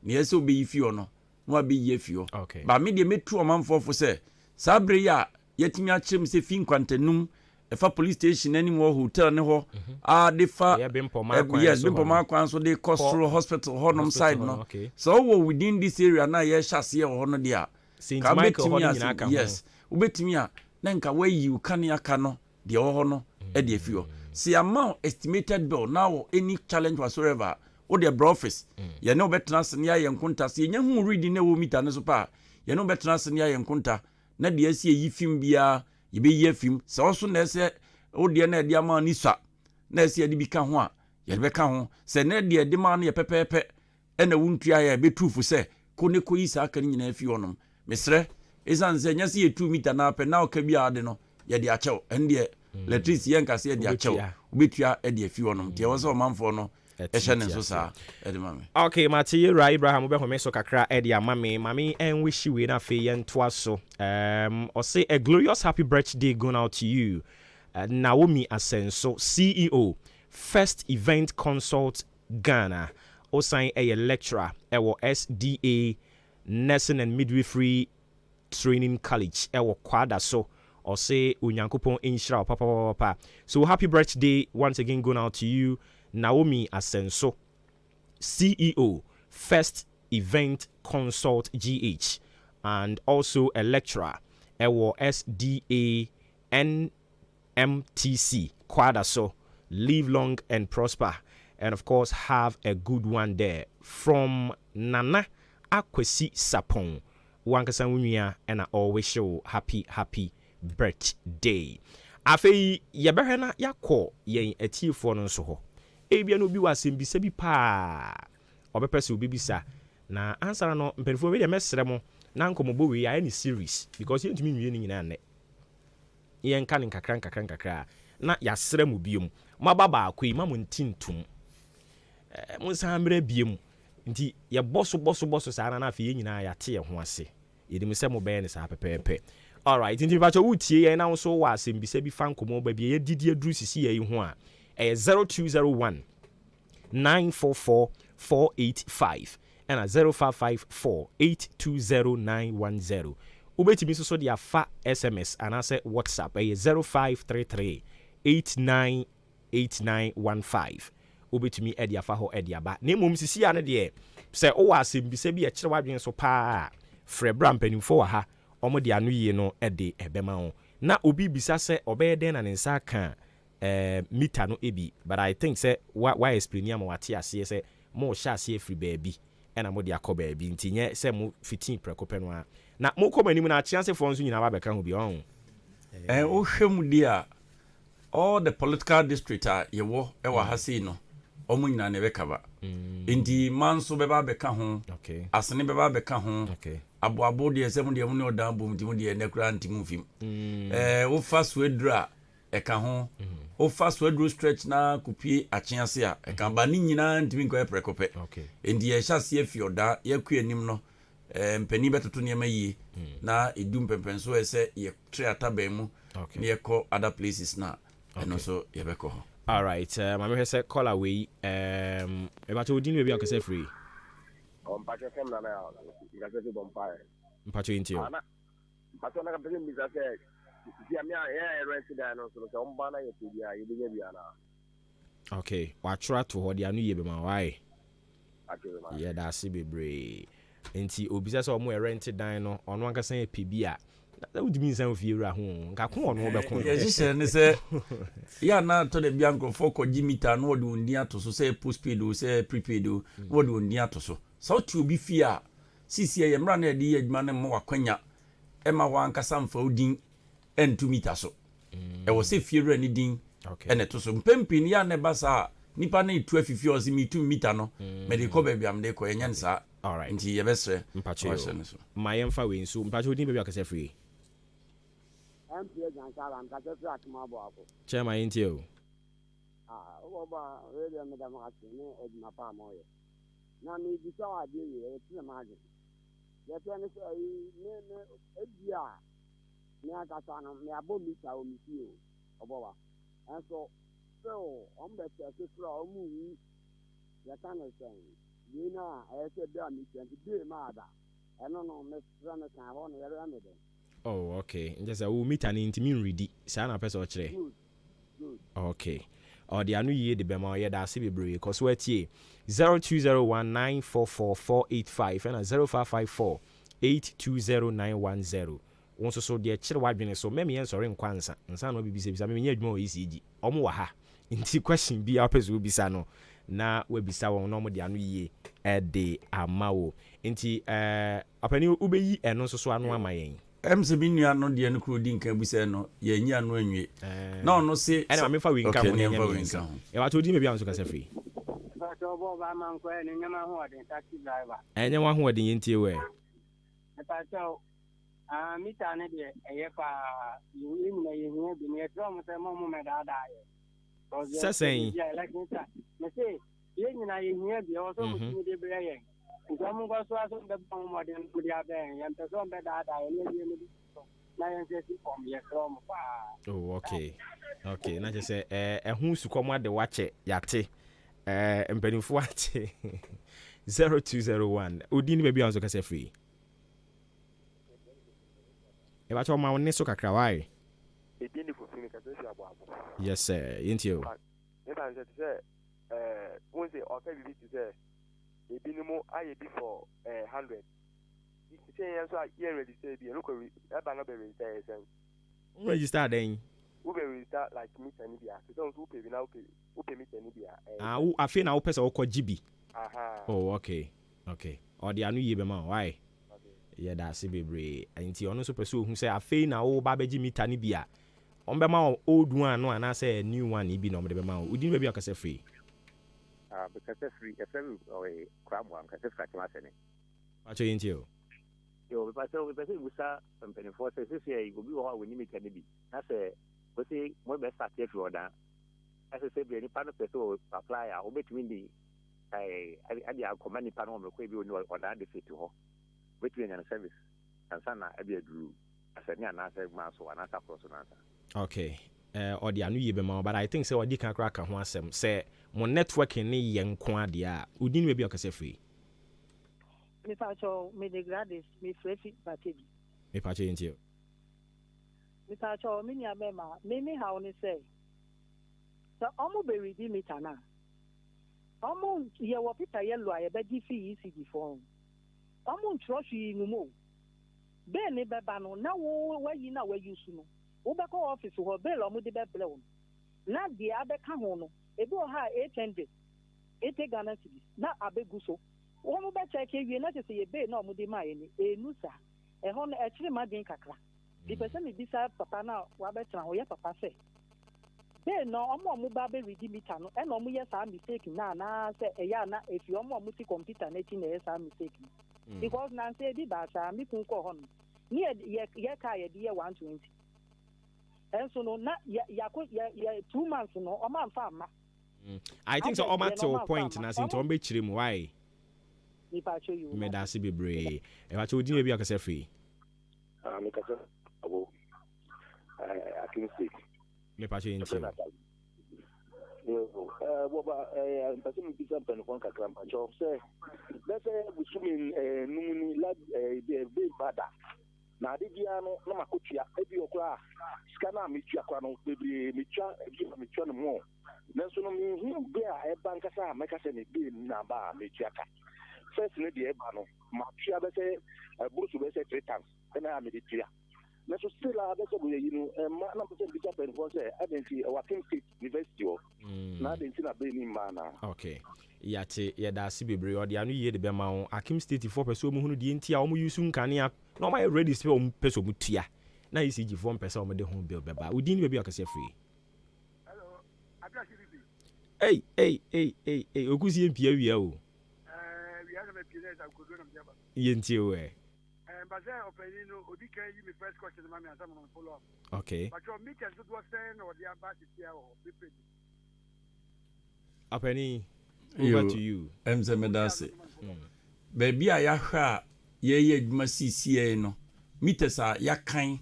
S3: ne yɛ sɛ wobɛyi fie hɔ no na wabɛyi afie hɔ ba me deɛ mɛtu ɔmanfoɔfo sɛ saa berɛ yi a yɛtumi akyerɛm sɛ fi nkwantanum ɛfa police station anim wɔ hotel ne hɔ a de fa bempɔma akwan so de kɔ soro hospital hɔ nom side no sɛ wowɔ within this area na yɛhyɛ aseɛ wɔ hɔ no deɛ a ka wobɛtumi yes wobɛtumi a na nka wayi wo kane aka no deɛ wɔ hɔ no ɛde afi hɔ sɛ ama estimated bill now any challenge whatsoever wo de bra office yɛne wobɛtena ase ne ayɛ nkonta sɛ yɛnya hu reading na ɛwɔ meter no so pa a yɛne wobɛtena ase ne ayɛ nkonta na deɛ asi ɛyi fim biara yɛbɛyi afim sɛ wo so na ɛsɛ wodeɛ na ɛde ama no sua na ɛsɛ yɛde bi ka ho a yɛde bɛka ho sɛ na deɛ ɛde ma no yɛ pɛpɛɛpɛ ɛna wontua yɛ bɛtufo sɛ ko ne kɔyi saa aka no nyinaa fi hɔ nom mesrɛ ɛsiane sɛ nyɛ sɛ yɛtu meter no apɛ na woka bi ade no yɛde akyɛw ɛne deɛ electricity yɛnka sɛ yɛde akyɛw wobɛtua ɛde afi hɔ nom nti ɛwɔ sɛ ɔmanfoɔ no ɛhyɛ ne nso saa ɛde ma me
S2: okay mate yɛwura Ibrahim wobɛhome so kakra ɛde ama me mame ɛnwehyi wei no afei yɛntoa so ɔse a glorious happy birthday going out to you Naomi Asenso CEO First Event Consult Ghana osan ɛyɛ lecturer ɛwɔ SDA Nursing and Midwifery Training College ɛwɔ Kwada so ɔse onyankopɔn ɛnhyira wo papa so happy birthday once again going out to you Naomi Asenso, CEO, First Event Consult GH, and also a lecturer at SDA NMTC, Kwadaso. Live long and prosper, and of course, have a good one there. From Nana Akwesi Sapon, Wankasa Wunya, and I always show happy birthday. Afei, yabehena yako yen eti for no so. Ebia no bi wasem bisa bi pa obepɛ sɛ obi bisa na answer no mpanifo we de mesrɛ mo na nkomobo we ya any series because yɛntumi nwie ni nyina ne yɛnka ne nkakra na yɛasrɛ mo biom maba baako yi ma mo ntintum mo nsa mmerɛ biom nti ye boso saa na afie nyina ya te ye ho ase yedim sɛ mo bɛyɛ ne saa pɛpɛɛpɛ. All right, nti bacho wotie yɛn na so wɔ asɛm bi sɛ bi fa nkomo ba bi ye didi aduru sisi yɛ ho a 0201 944 485 and 0554 820910. Ubetimi so de afa SMS and ase WhatsApp 0533 898915. Ubetimi edi afa ho edi aba. Na mmom sisi ya ne de sɛ o wɔ asɛm bi sɛ bi ɛkyerɛ wadwen so pa frɛ bra mpanimfo wɔ ha ɔmo de anu yie no ɛde ɛbɛma ho. Na obi bisa sɛ ɔbɛyɛ den na ne nsa ka meter no ebi, but I think say why explain ya ma wate ase say mo hya ase free baby ɛna mo de akɔ baby nti nye say mo 15 prekope no a na mo kɔ manim na chance for nso nyina ba bɛka ho bi ɔn
S3: o hwem dia all the political district a yewo ɛwɔ ha sei no ɔmo nyina ne bɛka ba nti manso bɛba bɛka ho asene bɛba bɛka ho aboabo de sɛ mo de mo ne odan bom nti mo de ne kura nti mo fim wo fa swedra ɛka ho o fast word stretch na kupie achease a ɛka ba ni nyina ntimi nkɔ prekope endi ye hyase afioda ye ku anim no mpani betoto ne ma yie na edum pempenso ɛsɛ ye triata ba mu ne ye kɔ other places na ɛno so ye bɛkɔ ho.
S2: All right, ma me say call away e ba to din we bi akase free
S4: mpacho kem na na ngase ti bompae
S2: mpacho intio
S4: mpacho na ka pese mi sa se si amia rent da no so so mba na ye ti bia ye benya bia na.
S2: Okay, wa try to hold ya no ye be ma why
S4: Akere
S2: yeah da se bebre enti obi say so mo rent dan no ono anka san epi bia na wudimi nsan ofie wura ho nka ko ono be ko
S3: ye hye ne se ya na to de bia nkrofo ko gimita no de ondi ato so say postpaid o say prepaid o wo de ondi ato so so to obi fie a sisi ye mra na de ye adwuma ne mo wakwanya e ma wa anka samfa odin entu mita so e wo se fie wura ni din ene to so mpempi ya ne basa nipa na itu afifi o se mi 2 mita no me de ko ba bia me de ko enya nsa.
S2: All right,
S3: nti ye besre
S2: mpacho my emfa we nso mpacho din be akase free
S4: MPA Jansala nkase free atuma bo abo
S2: chairman intio
S4: o ba really me da ma ase ne eduma pa moye na me bi sa wa de ye ti ma age ye te ne so ne ebia me akasa no me abo mita o mi fi o obo wa enso so on be se fra o mu wi ya kan sen ni na e se bia mi 20 day ma ada eno no me fra na kan ho no ye ra me de.
S2: Oh, okay. Just a meet an intimate ready. Sana person or chere.
S4: Good.
S2: Okay. Or the anu ye de bema ye da se bebre because we tie 0201944485 and 0554820910. Wonso so de chere wadwene so me yen sori nkwansa. Nsa no bibise bisa me nya adwuma o ECG. Omo wa ha. Nti question bi a person bisa no na we bisa won no mo de anu ye e de amawo. Nti apani ubeyi eno so so anu amayen.
S3: MC binua no de no kro di nkan busa no ye nya no anwe na ono se
S2: ena me fa we nka ho
S3: ne
S2: nya me nka e wa to di me bia so kasa free
S4: Ba to bo ba man ko ni nyama ho ade taxi driver
S2: enya wa ho ade yentie we
S4: ta so mita ne de eye pa yi ni na ye hia bi ne tro mo se mo me da da ye
S2: sesen
S4: ya like me say ye ni na ye hia bi o so mo ti de bre ye njamu go so aso be bon mo de no dia ben yan te so be da da ye ni ni na yan se si form ye tro mo pa.
S2: Oh, okay na je say hu su komo ade wache yate mpanimfo ache 0201 odi ni be bia so kasa free e ba cho ma woni so kakra wai
S4: E bi ni fo fi mi kasa si abo abo.
S2: yes sir yentio
S4: E ba se won say o ka bi ti say e bi ni mo aye bi for 100 say yan so ye register bi no ko e ba no be register sen
S2: register then
S4: we be register like meter ni bia so who pay bi na who pay meter ni bia
S2: wo afi na wo pesa wo ko GB.
S4: Aha.
S2: Oh, okay or the anu ye be ma why yeah da se bebre nti ono so pese ohun say afi na wo ba beji meter ni bia on be ma old one no ana say new one e bi no be ma wo din be bia kasa free
S4: Because free a friend or a crab one because it's catching us any.
S2: Pacho yentio
S4: Yo, if I say we start from 24 says this year you will be what we need to be. That's a we say more best start if you order. As I say, any part of the apply or between the
S5: I command panel maybe or that defeat to her. Between a service and sana abi aduru asani anasa maso anasa cross anasa.
S2: Okay. Or the anu yebe but I think say odi kan kra ka ho asem say mo networking ni ye nko ade a udin we bi okase free.
S6: Me pacho me de grades me frefi bategi.
S2: Me pacho yentio.
S6: Me pacho me nya mema me ha oni say. So omo be ready meter na. Omo ye wo pita ye lo aye be di fi ECG form. Omo trust yi numo. Be ne be ba no na wo yi na we use no. Wo be ko office ho be lo mo de be ble wo. Na de abeka ho no. Ebi o ha 800. 8 Ghana cedis. Na abegu so. Wo mo be check e na se ye be na mo de ma ye ni. Enu sa. E ho no e kire ma den kakra. The person me bisa papa na wa be tra ho ye papa se. Be no omo ba be ready meter no. E no mo ye sa mistake na se e ya na if you omo ti computer na ti na ye sa mistake. Because na say bi ba sa mi kun ko hon ni ye ka ye di ye 120 and so no na ya 2 months no o man fa ma
S2: I think so o ma to point na sin to on be chire mu why
S6: ni pa show you
S2: me da se bebre e ba cho din e bi akase free
S5: Me ka so abo akin stick
S2: me pa cho yenti
S5: Boba person bisa pen kon kakra pa cho say let's say we swimming numuni la be bada na de bia no na makotua ebi okra skana metua kwa no bebre metua no mo na so no me hu be a e banka sa meka se ne be na ba metua ka first ne de e ba no matua be say burusu be say 3 times na me de tua na so still a be say bo yi no na person bisa pen kon say adenti Wakim State University na adenti na be ni ma na
S2: okay yate ye da se bebre o de anu ye de be ma won Akim State for person mu hunu de ntia o mu yusu nkane no my ready to o person mu tua na ECG for person o me de ho bill beba udin be bi akase free
S7: hello address
S2: hey okusi empia wia o
S7: we have a business I could do them jaba
S2: yenti o e
S7: but say opinion no odi kan you me first question mama answer no follow up
S2: okay
S7: but your meet and was saying or the about this year or people
S2: Apeni over to you
S3: Medase baby a ya hwa ye adwuma CCA no meters a ya kan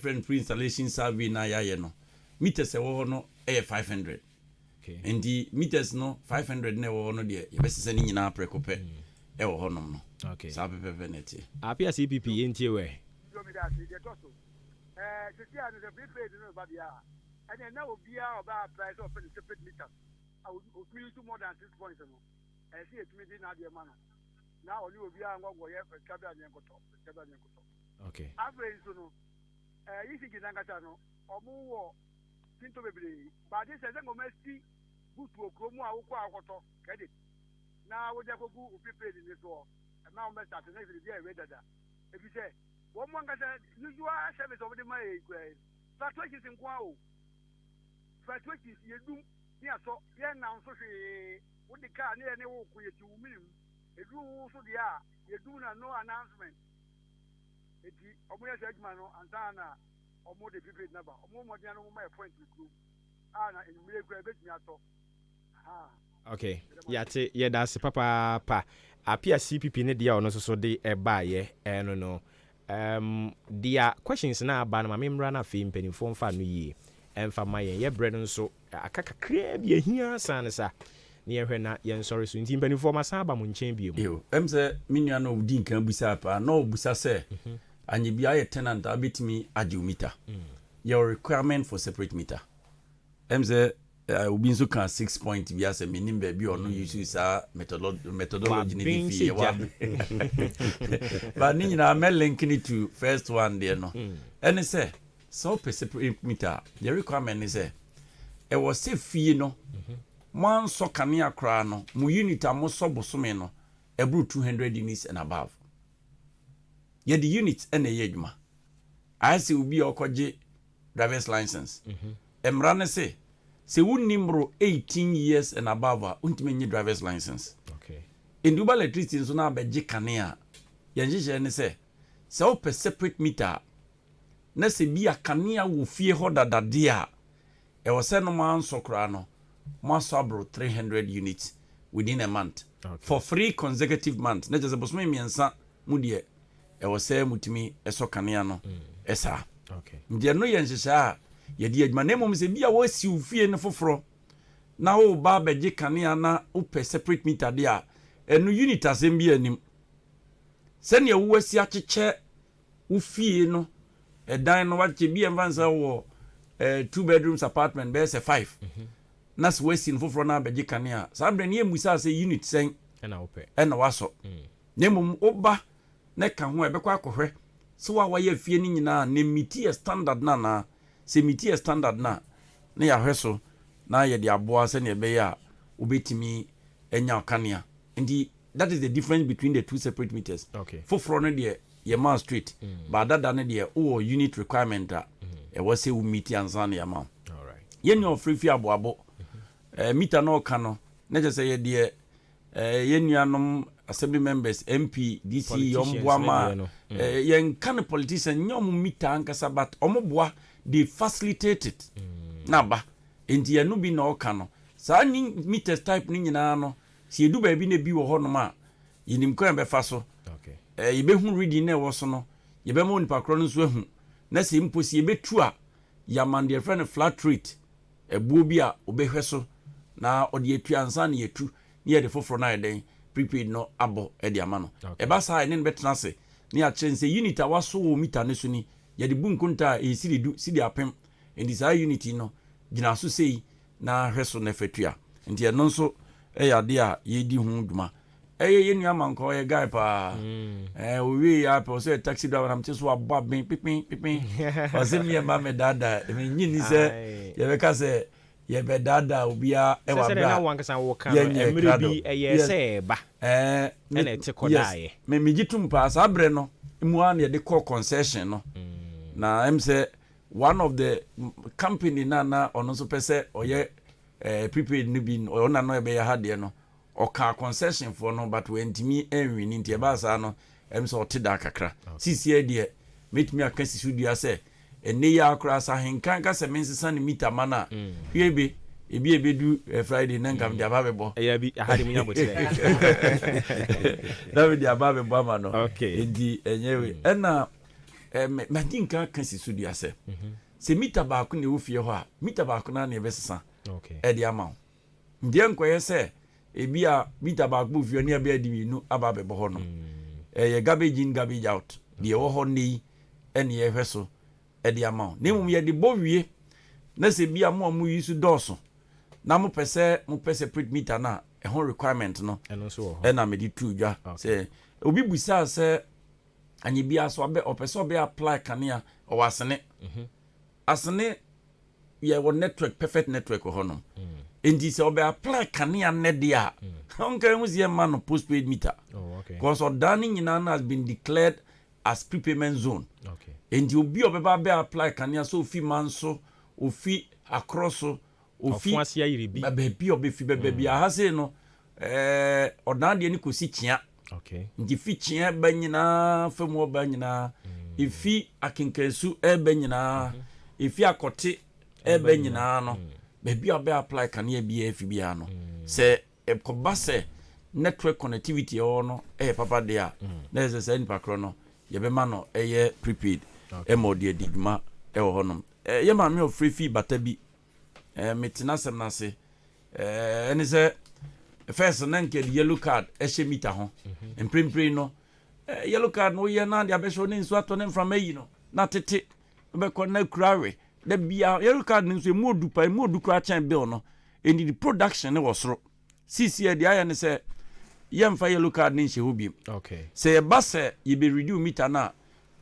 S3: friend pre installation survey na ya ye no meters e wo no 500
S2: okay
S3: and the meters no 500 na wo no de ye besese ni nyina prekope e wo honom no
S2: okay
S3: sa pepe neti
S2: apia CPP yenti we
S7: you me that the toso to see and the prepaid no ba dia and now obia oba price of the separate meter I would use more than 6 points no I see it me na de man now only obia ngo ye kabia nyenkoto
S2: okay
S7: average so no yisi gidangata no omu wo tinto bebre ba de se ngo mesti butu okromu awoko akoto credit na wo je kogu prepaid ni so na o mesta te next dey we dada if you say one man gata usual service of the my strategies in kwa o strategies yedu ni aso ye na so hwe wo de ka ne wo ko yeti wo minim edu so dia yedu na no announcement eti omo ye adwuma no antana omo de prepaid number omo mo dia no mo my point group na enumere group betimi ato
S2: okay yate ye da se papa pa apia CPP ne dia ono so de eba ye no dia questions na aba na mamemra na fe mpanifo mfa no yi emfa maye ye bread nso akaka kra bi ahia san sa ne ye hwe na ye nsori so nti mpanifo ma sa aba mo nchen bi mu
S3: yo emse minua no odi nkan busa pa no busa se anye bia ye tenant abetimi Adwuma your requirement for separate meter emse obi nso kan 6 point bia se minim ba bi ono use sa methodology ni bi fi wa ba ni na me link ni to first one there no ene se so separate meter the requirement is e was say fie no man so kanea kra no mu unit amoso bosome no ebru 200 units and above ye the unit ene ye adwuma I say obi okoje driver's license emra ne se wunimro 18 years and above untimenye driver's license
S2: okay
S3: in Dubai electricity so na beje kanea ye njije ne se o per separate meter na se bi akanea wo fie ho dadade a e wo se no man so kra no maso abro 300 units within a month.
S2: Okay.
S3: For 3 consecutive months. Na just bosome miensa mu de e wo say mutumi eso kanea no esa.
S2: Okay.
S3: Ndia no yen hyehyɛ a ye di adwuma na mom se bia wo si ufie ne foforo na wo ba beje kanea na wo per separate meter de a enu unit asem bi anim. Se ne wo asi akyeche ufie no dan no wache bi envansa wo 2 bedrooms apartment be say 5. Na so wasi no foforo na beje kanea. Sa bre ne emusa se unit sen
S2: na ope.
S3: Na waso. Na mom oba na ka ho ebekwa akohwe. So wa ye fie ni nyina na miti a standard na se miti a standard na ya hweso na ye de aboa se ne be ya obetimi enya kanea. And that is the difference between the 2 separate meters.
S2: Okay.
S3: Foforo no de ye man street. But that ne de o unit requirement e was say we meet ansa na ya ma.
S2: All right.
S3: Ye nyo free fie aboabo. Meter no ka no na je say ye de ye nuanom assembly members MP DC yomboama yen kan politician nyom meter ankasa but omoboa they facilitate it na ba enti ye no bi na oka no sa ni meter type ni nyina no si edu ba bi na bi wo honom a yinim kwan be fa so
S2: okay
S3: ye be hu reading na wo so no ye be mo nipa kro no so ahu na se mpo si ye be tu a ya man de friend flat rate ebuo bi a obehwe so na odi etu ansa na yetu ni de foforo na eden prepaid no abo e de ama no e ba sa ne betena se ni a chense unit a waso wo meter ne so ni ye de bunkunta e sidi apem endi sa unity no gina so sei na hweso na fatua enti e no nso e ya de a ye di hu duma ye nua man ko ye guy pa we ya pe so taxi driver am so aba ben pipin o se mi e ma me dada me nyini se ye be ka se ye be dada obia e wa bra
S2: se na wankasa wo kan emre bi ye se ba na ete kodaye
S3: me migitum pa sa bre no mu an ye de call concession no na em se one of the company na ono so pese oye prepaid ni bi ona no e be ya hade no oka concession for no but when timi enwi ni ntie ba sa no em se otida kakra sisi e de metimi aka sisu dua se ene ya akra sa henkan ka se mensesa ni meter mana ebe du Friday na ngam dia ba bebo
S2: ya bi ahadi munya botire
S3: David dia ba bebo ama no
S2: okay
S3: edi enyewe ena madinka ka sisu dua se se meter ba ko ne wo fie ho a meter ba ko na na ebesesa
S2: okay
S3: e dia ma ndie nkoye se ebi a meter ba ko fie ne ebe adi nu aba bebo ho no ye garbage in garbage out die wo ho nei ene ye hweso e dia ma ne mum ye de bo wie na se bia mo amu yisu doso na mo pese separate meter na e ho requirement no
S2: eno so ho
S3: e na me di tu dwa se obi busa se anyi bia so abe opese obe apply kanea o wasene asene ye wo network perfect network ho no endi se obe apply kanea ne dia onka mu sie ma no postpaid meter
S2: okay
S3: because odani nyina has been declared as prepayment zone
S2: okay
S3: endi obi obeba be apply kanea so ofi manso ofi across ofi
S2: asia yiribi
S3: baby obefi baby ha se no odan de ni kosi chia
S2: okay
S3: ngi fi chia ba nyina famu ba nyina ifi akinkansu ba nyina ifi akote ba nyina no baby obe apply kanea bi afi bia no se ekoba se network connectivity o no papa de a na ze se nipa kro no ye be ma no prepaid emodi digma wo honom ye ma me ofree fi batabi metina sem na se eni se first na nke yellow card ehye meter ho emprempre no yellow card no ye na dia be show ne nso ato ne from ayi no na tete be ko na kurawe da bia yellow card ne nso mu odu kura chan bill no eni the production ne wosoro cc dia ya ne se ye mfa yellow card ne nhye hobi
S2: okay
S3: se ba se ye be renew meter na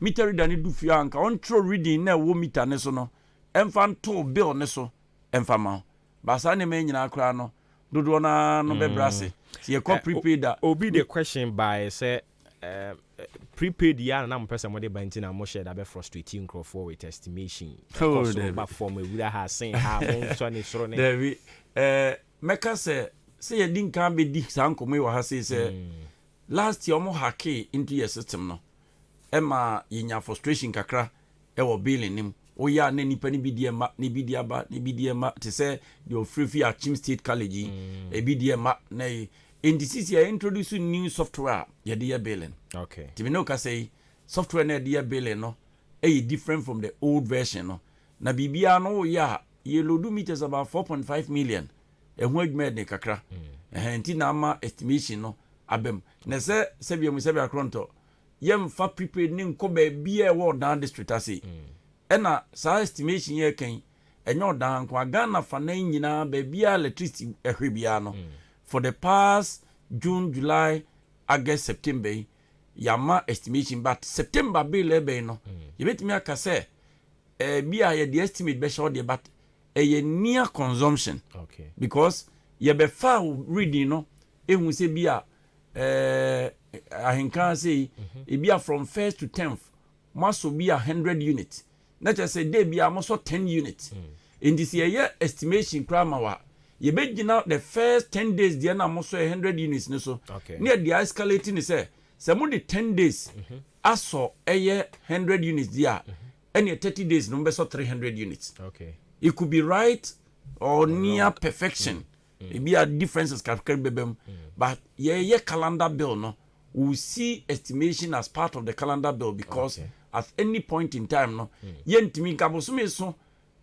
S3: meter reader ne du fia anka on throw reading na wo meter ne so no emfa nto bill ne so emfa ma ba sa ne me nyina akra no dodo na no be brase se ye call prepaid
S2: obi the question by say prepaid ya na mpesa mo de banti na mo share da be frustrating crowd for with estimation
S3: so
S2: ba form we would have seen how mo so ni soro ne
S3: David meka se ye din kan be di san komo we ha se last year mo hacke into your system no ema yinya frustration kakra e wo billing nim oya na nipa ni bidiema ni bidiaba ni bidiema te say the ofrefi Achim State College e bidiema na in the city I introduce new software ya de billing.
S2: Okay.
S3: Timi no ka say software na de billing no different from the old version no. Na bibia no ya ye load meters about 4.5 million. E ho adwuma de kakra. Enti na ama estimation no abem. Na se bia mu se bia kronto yem fa prepaid ni nko ba bia e wo down district ase. Na sa estimation ye kan enyo dan kwa Ghana fa na nyina ba bia electricity ehwe bia no. For the past June, July, August, September, yama estimation, but September bill ebe no. You bet me aka say, be the estimate be short but a near consumption.
S2: Okay.
S3: Because you be far reading no. Ehun say be Ahenkan say be from 1st to 10th, must be 100 units. Not just say they be almost 10 units. In this year estimation kramawa. You begin out the first 10 days, the end almost 100 units. So, near the escalating is some the 10 days, I saw a year 100 units there, and 30 days, number so 300 units.
S2: Okay.
S3: It could be right or near perfection. It be a differences, but yeah, calendar bill, no, we see estimation as part of the calendar bill because at any point in time, no, yen to me, Kabosumi so,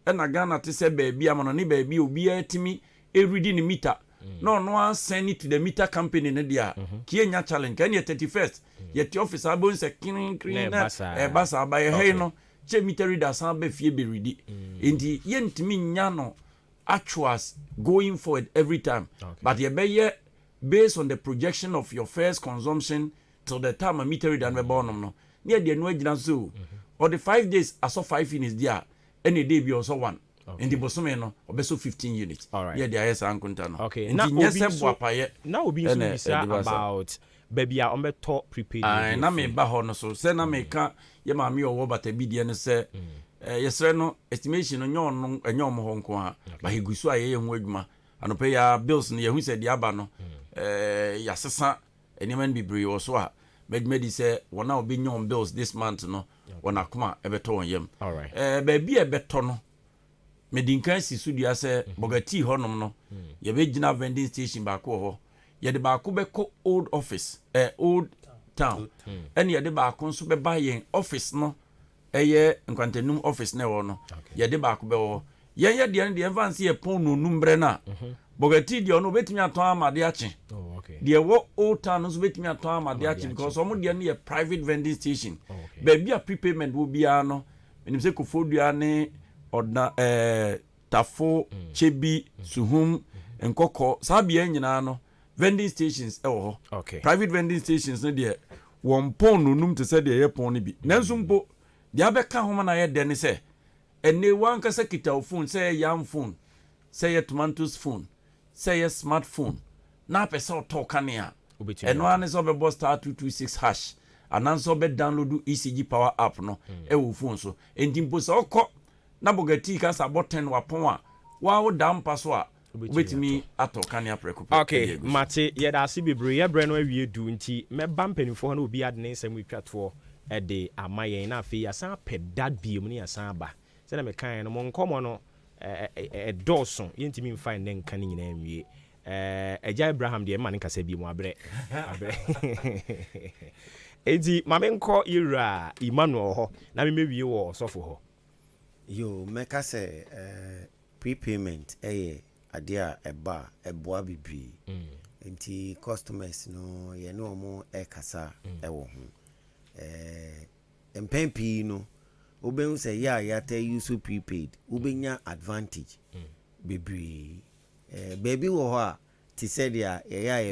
S3: and Agana to say, baby, I'm on a baby, will be a timmy. Reading the meter. No send it to the meter company in the Kenya challenge. Can you 31st? Yet the office are bones a clean bassa by a hay no. Che meter reader some be fee be ready. In the yen to me nyano actuals going forward every time. But ye be based on the projection of your first consumption till the time a meter reader be born no. Near the no so or the 5 days I saw 5 units there. Any day be also one. In the Bosome no, obeso 15 units.
S2: All right.
S3: Yeah, the IS Ankunta no.
S2: Okay.
S3: Now
S2: we about baby I on top prepaid.
S3: Na me ba ho no so. Say na me ka ye ma me owo bata bi de no say yesre no estimation no nyo no enyo mo ho nko ha. Ba higusu aye ye ho adwuma. Anope ya bills no ye hu say de aba no ya sesa enema bibre wo so a medmedi say wona obi nyom bills this month no wona kuma ebeto won yam.
S2: All right.
S3: Ba bi ebeto no medinkan si studio ase bogati honom no ye be gina vending station ba ko ho ye de ba ko be ko old office old town and ye de ba ko so be ba yen office no ye nkwantenum office na wo no ye de ba ko be ho ye de advance ye pon no numbre na bogati de ono betimi aton amade ache de wo old town no so betimi aton amade ache because omo de no ye private vending station ba bia prepayment wo bia no enim se ko fodua ne odna tafo chebi suhum nkoko sabia nyina no vending stations ewo ho private vending stations no de won pon no num te se de ye pon no bi nanso mpo de abeka homa na ye de ne se ene wan ka se kita phone se yam phone se ye tomatoes phone se ye smartphone na pesa talk ania eno ane so be boss star 226 hash ananso be download ECG power app no ewo phone so entimpo se okọ na bogati ka sa button wapon a wa wo dam paso a obetimi ato kania preko.
S2: Okay mate ye da se bebre ye bre no awie du nti me ba mpanifo na obi ade nsem witwato e de amayen na afi asan pedad biem ne asan ba se na me kan no mo nkomo no doson yentimi mfa ne nkan nyina awie Eja Abraham de man nkasa bi mu abre edi mame nko ira Emmanuel ho na me mewie wo sofo ho
S1: yo meka se prepayment ade a eba eboa bibri enti customers no ye no mo kasa ewo ho empempi no oben se ya te use prepaid obenya advantage bibri baby wo ho a ti said ya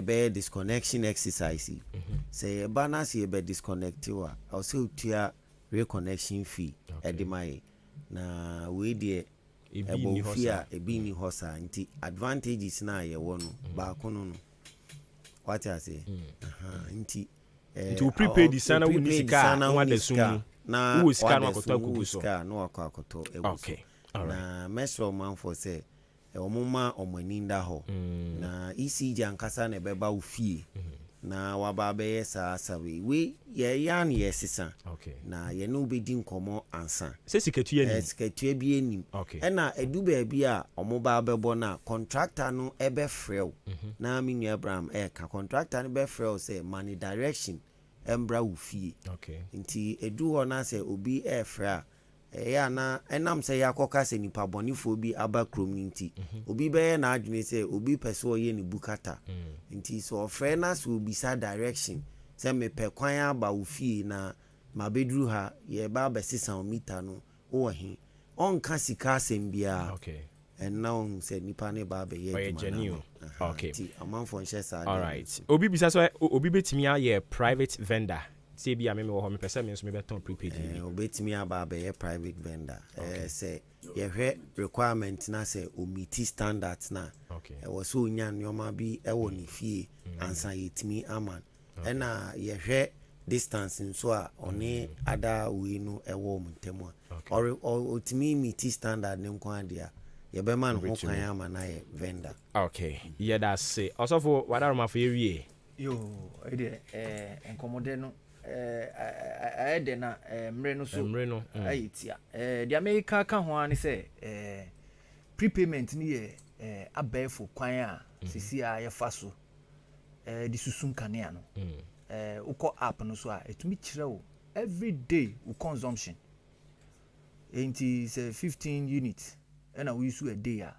S1: be disconnection exercise say balance ye be disconnect wa also tia reconnection fee edimai na we de ebo fia ebi ni hosa nti advantages na ye wono ba kono no what I say nti
S2: to prepaid sana we ni sika na da sum
S1: na
S2: wo sika no akoto akugu so
S1: no akoto ego
S2: okay all right
S1: na mesro man for say omuma omaninda ho na ECG ankasa na beba ufie na waba bɛyɛ saa sawe we yɛyɛ ne yɛsesa na yɛne wobɛdi nkɔmmɔ ansa
S2: sɛ sikatua
S1: bi anim ɛna ɛdu baabi a ɔmo ba bɛbɔ no a contractor no ɛbɛfrɛ wo na me nua Abraham ɛka contractor no bɛfrɛ wo sɛ money direction ɛmbra wo fie nti ɛdu hɔ na sɛ obi ɛfrɛ a ɛyɛ na ɛnam sɛ yɛakɔka sɛ nipa bɔnefoɔ bi aba kurom no nti obi bɛyɛ n'adwene sɛ obi pɛ sɛ ɔyɛ ne bukata nti sɛ ɔfrɛ na sɛ obisa direction sɛ mepɛ kwan aba wo fie na mabɛduru ha yɛba abɛsesa wo mita no wowɔ he ɔnka sika asɛm biara ɛnna ɔhu sɛ nipa ne ba bɛyɛ adwuma nti amanfoɔ nhyɛ saa
S2: alright obi bisa sɛ obi bɛtumi ayɛ private vendor sɛ bi a meme wɔ hɔ mepɛ sɛ me nso mebɛtɔn prepaid
S1: obɛtumi aba abɛyɛ private vendor sɛ yɛhwɛ requirement na sɛ omiti standards na ɛwɔ sɛ onya nneɔma bi ɛwɔ ne fie ansa yɛtumi ama ɛna yɛhwɛ distance nso a ɔne ada wei no ɛwɔ mu ntam a ɔtumi miti standard ne nko adeɛ a yɛbɛma no ho kwan ama no ayɛ vendor
S2: yɛda se ɔsɔfo wadaromafo yɛwie
S8: ɛdeɛ nkɔmmɔdɛ no ayɛdɛ na mmerɛ no so ayɛ tia deɛ meka ka ho a ne sɛ prepayment no yɛ abɛɛfo kwan a sisi a yɛfa so de susu nkanea no wokɔ app no so a ɛtumi kyerɛ wo everyday wo consumption nti sɛ 15 units ɛna woyusu a day a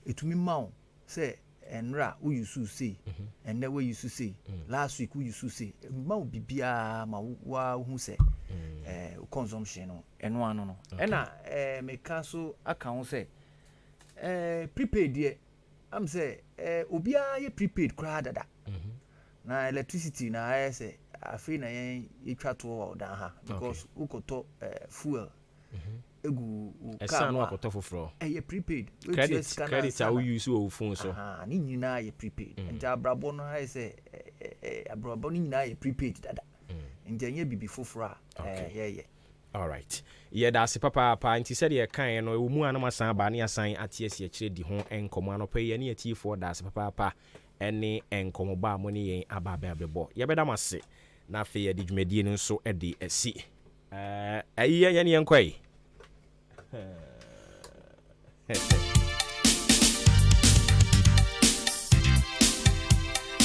S8: ɛtumi ma wo sɛ ɛnra woyusu sei ɛnɛ woyusu sei last week woyusu sei ma wo bibia ma woahu sɛ consumption no ɛno ano no ɛna meka so aka ho sɛ prepaid deɛ am sɛ obiara yɛ prepaid koraa dada na electricity na ayɛ sɛ afei na yɛtwa toɔ wɔ ɔdan ha because wokɔtɔ fuel egu
S2: car no akɔtɔ foforɔ
S8: ɛyɛ prepaid
S2: credit a wo use wɔ phone so
S8: ne nyinaa yɛ prepaid nti abrabɔ no ayɛ sɛ abrabɔ no nyinaa yɛ prepaid dada nti ɛnyɛ bibi foforɔ a yɛyɛ
S2: alright yɛda ase papaapa nti sɛdeɛ ɛkaeɛ no ɛwɔ mu a na masan aba ne asan ate asi akyerɛ di ho nkɔmmɔ anɔpɛ yɛ ne yɛtiefoɔ da ase papaapa ɛne nkɔmmɔba a mo ne yɛn aba abɛbɔ yɛbɛda mo ase na afei yɛde dwumadie no nso de asi ɛyi yɛne yɛnkɔ yi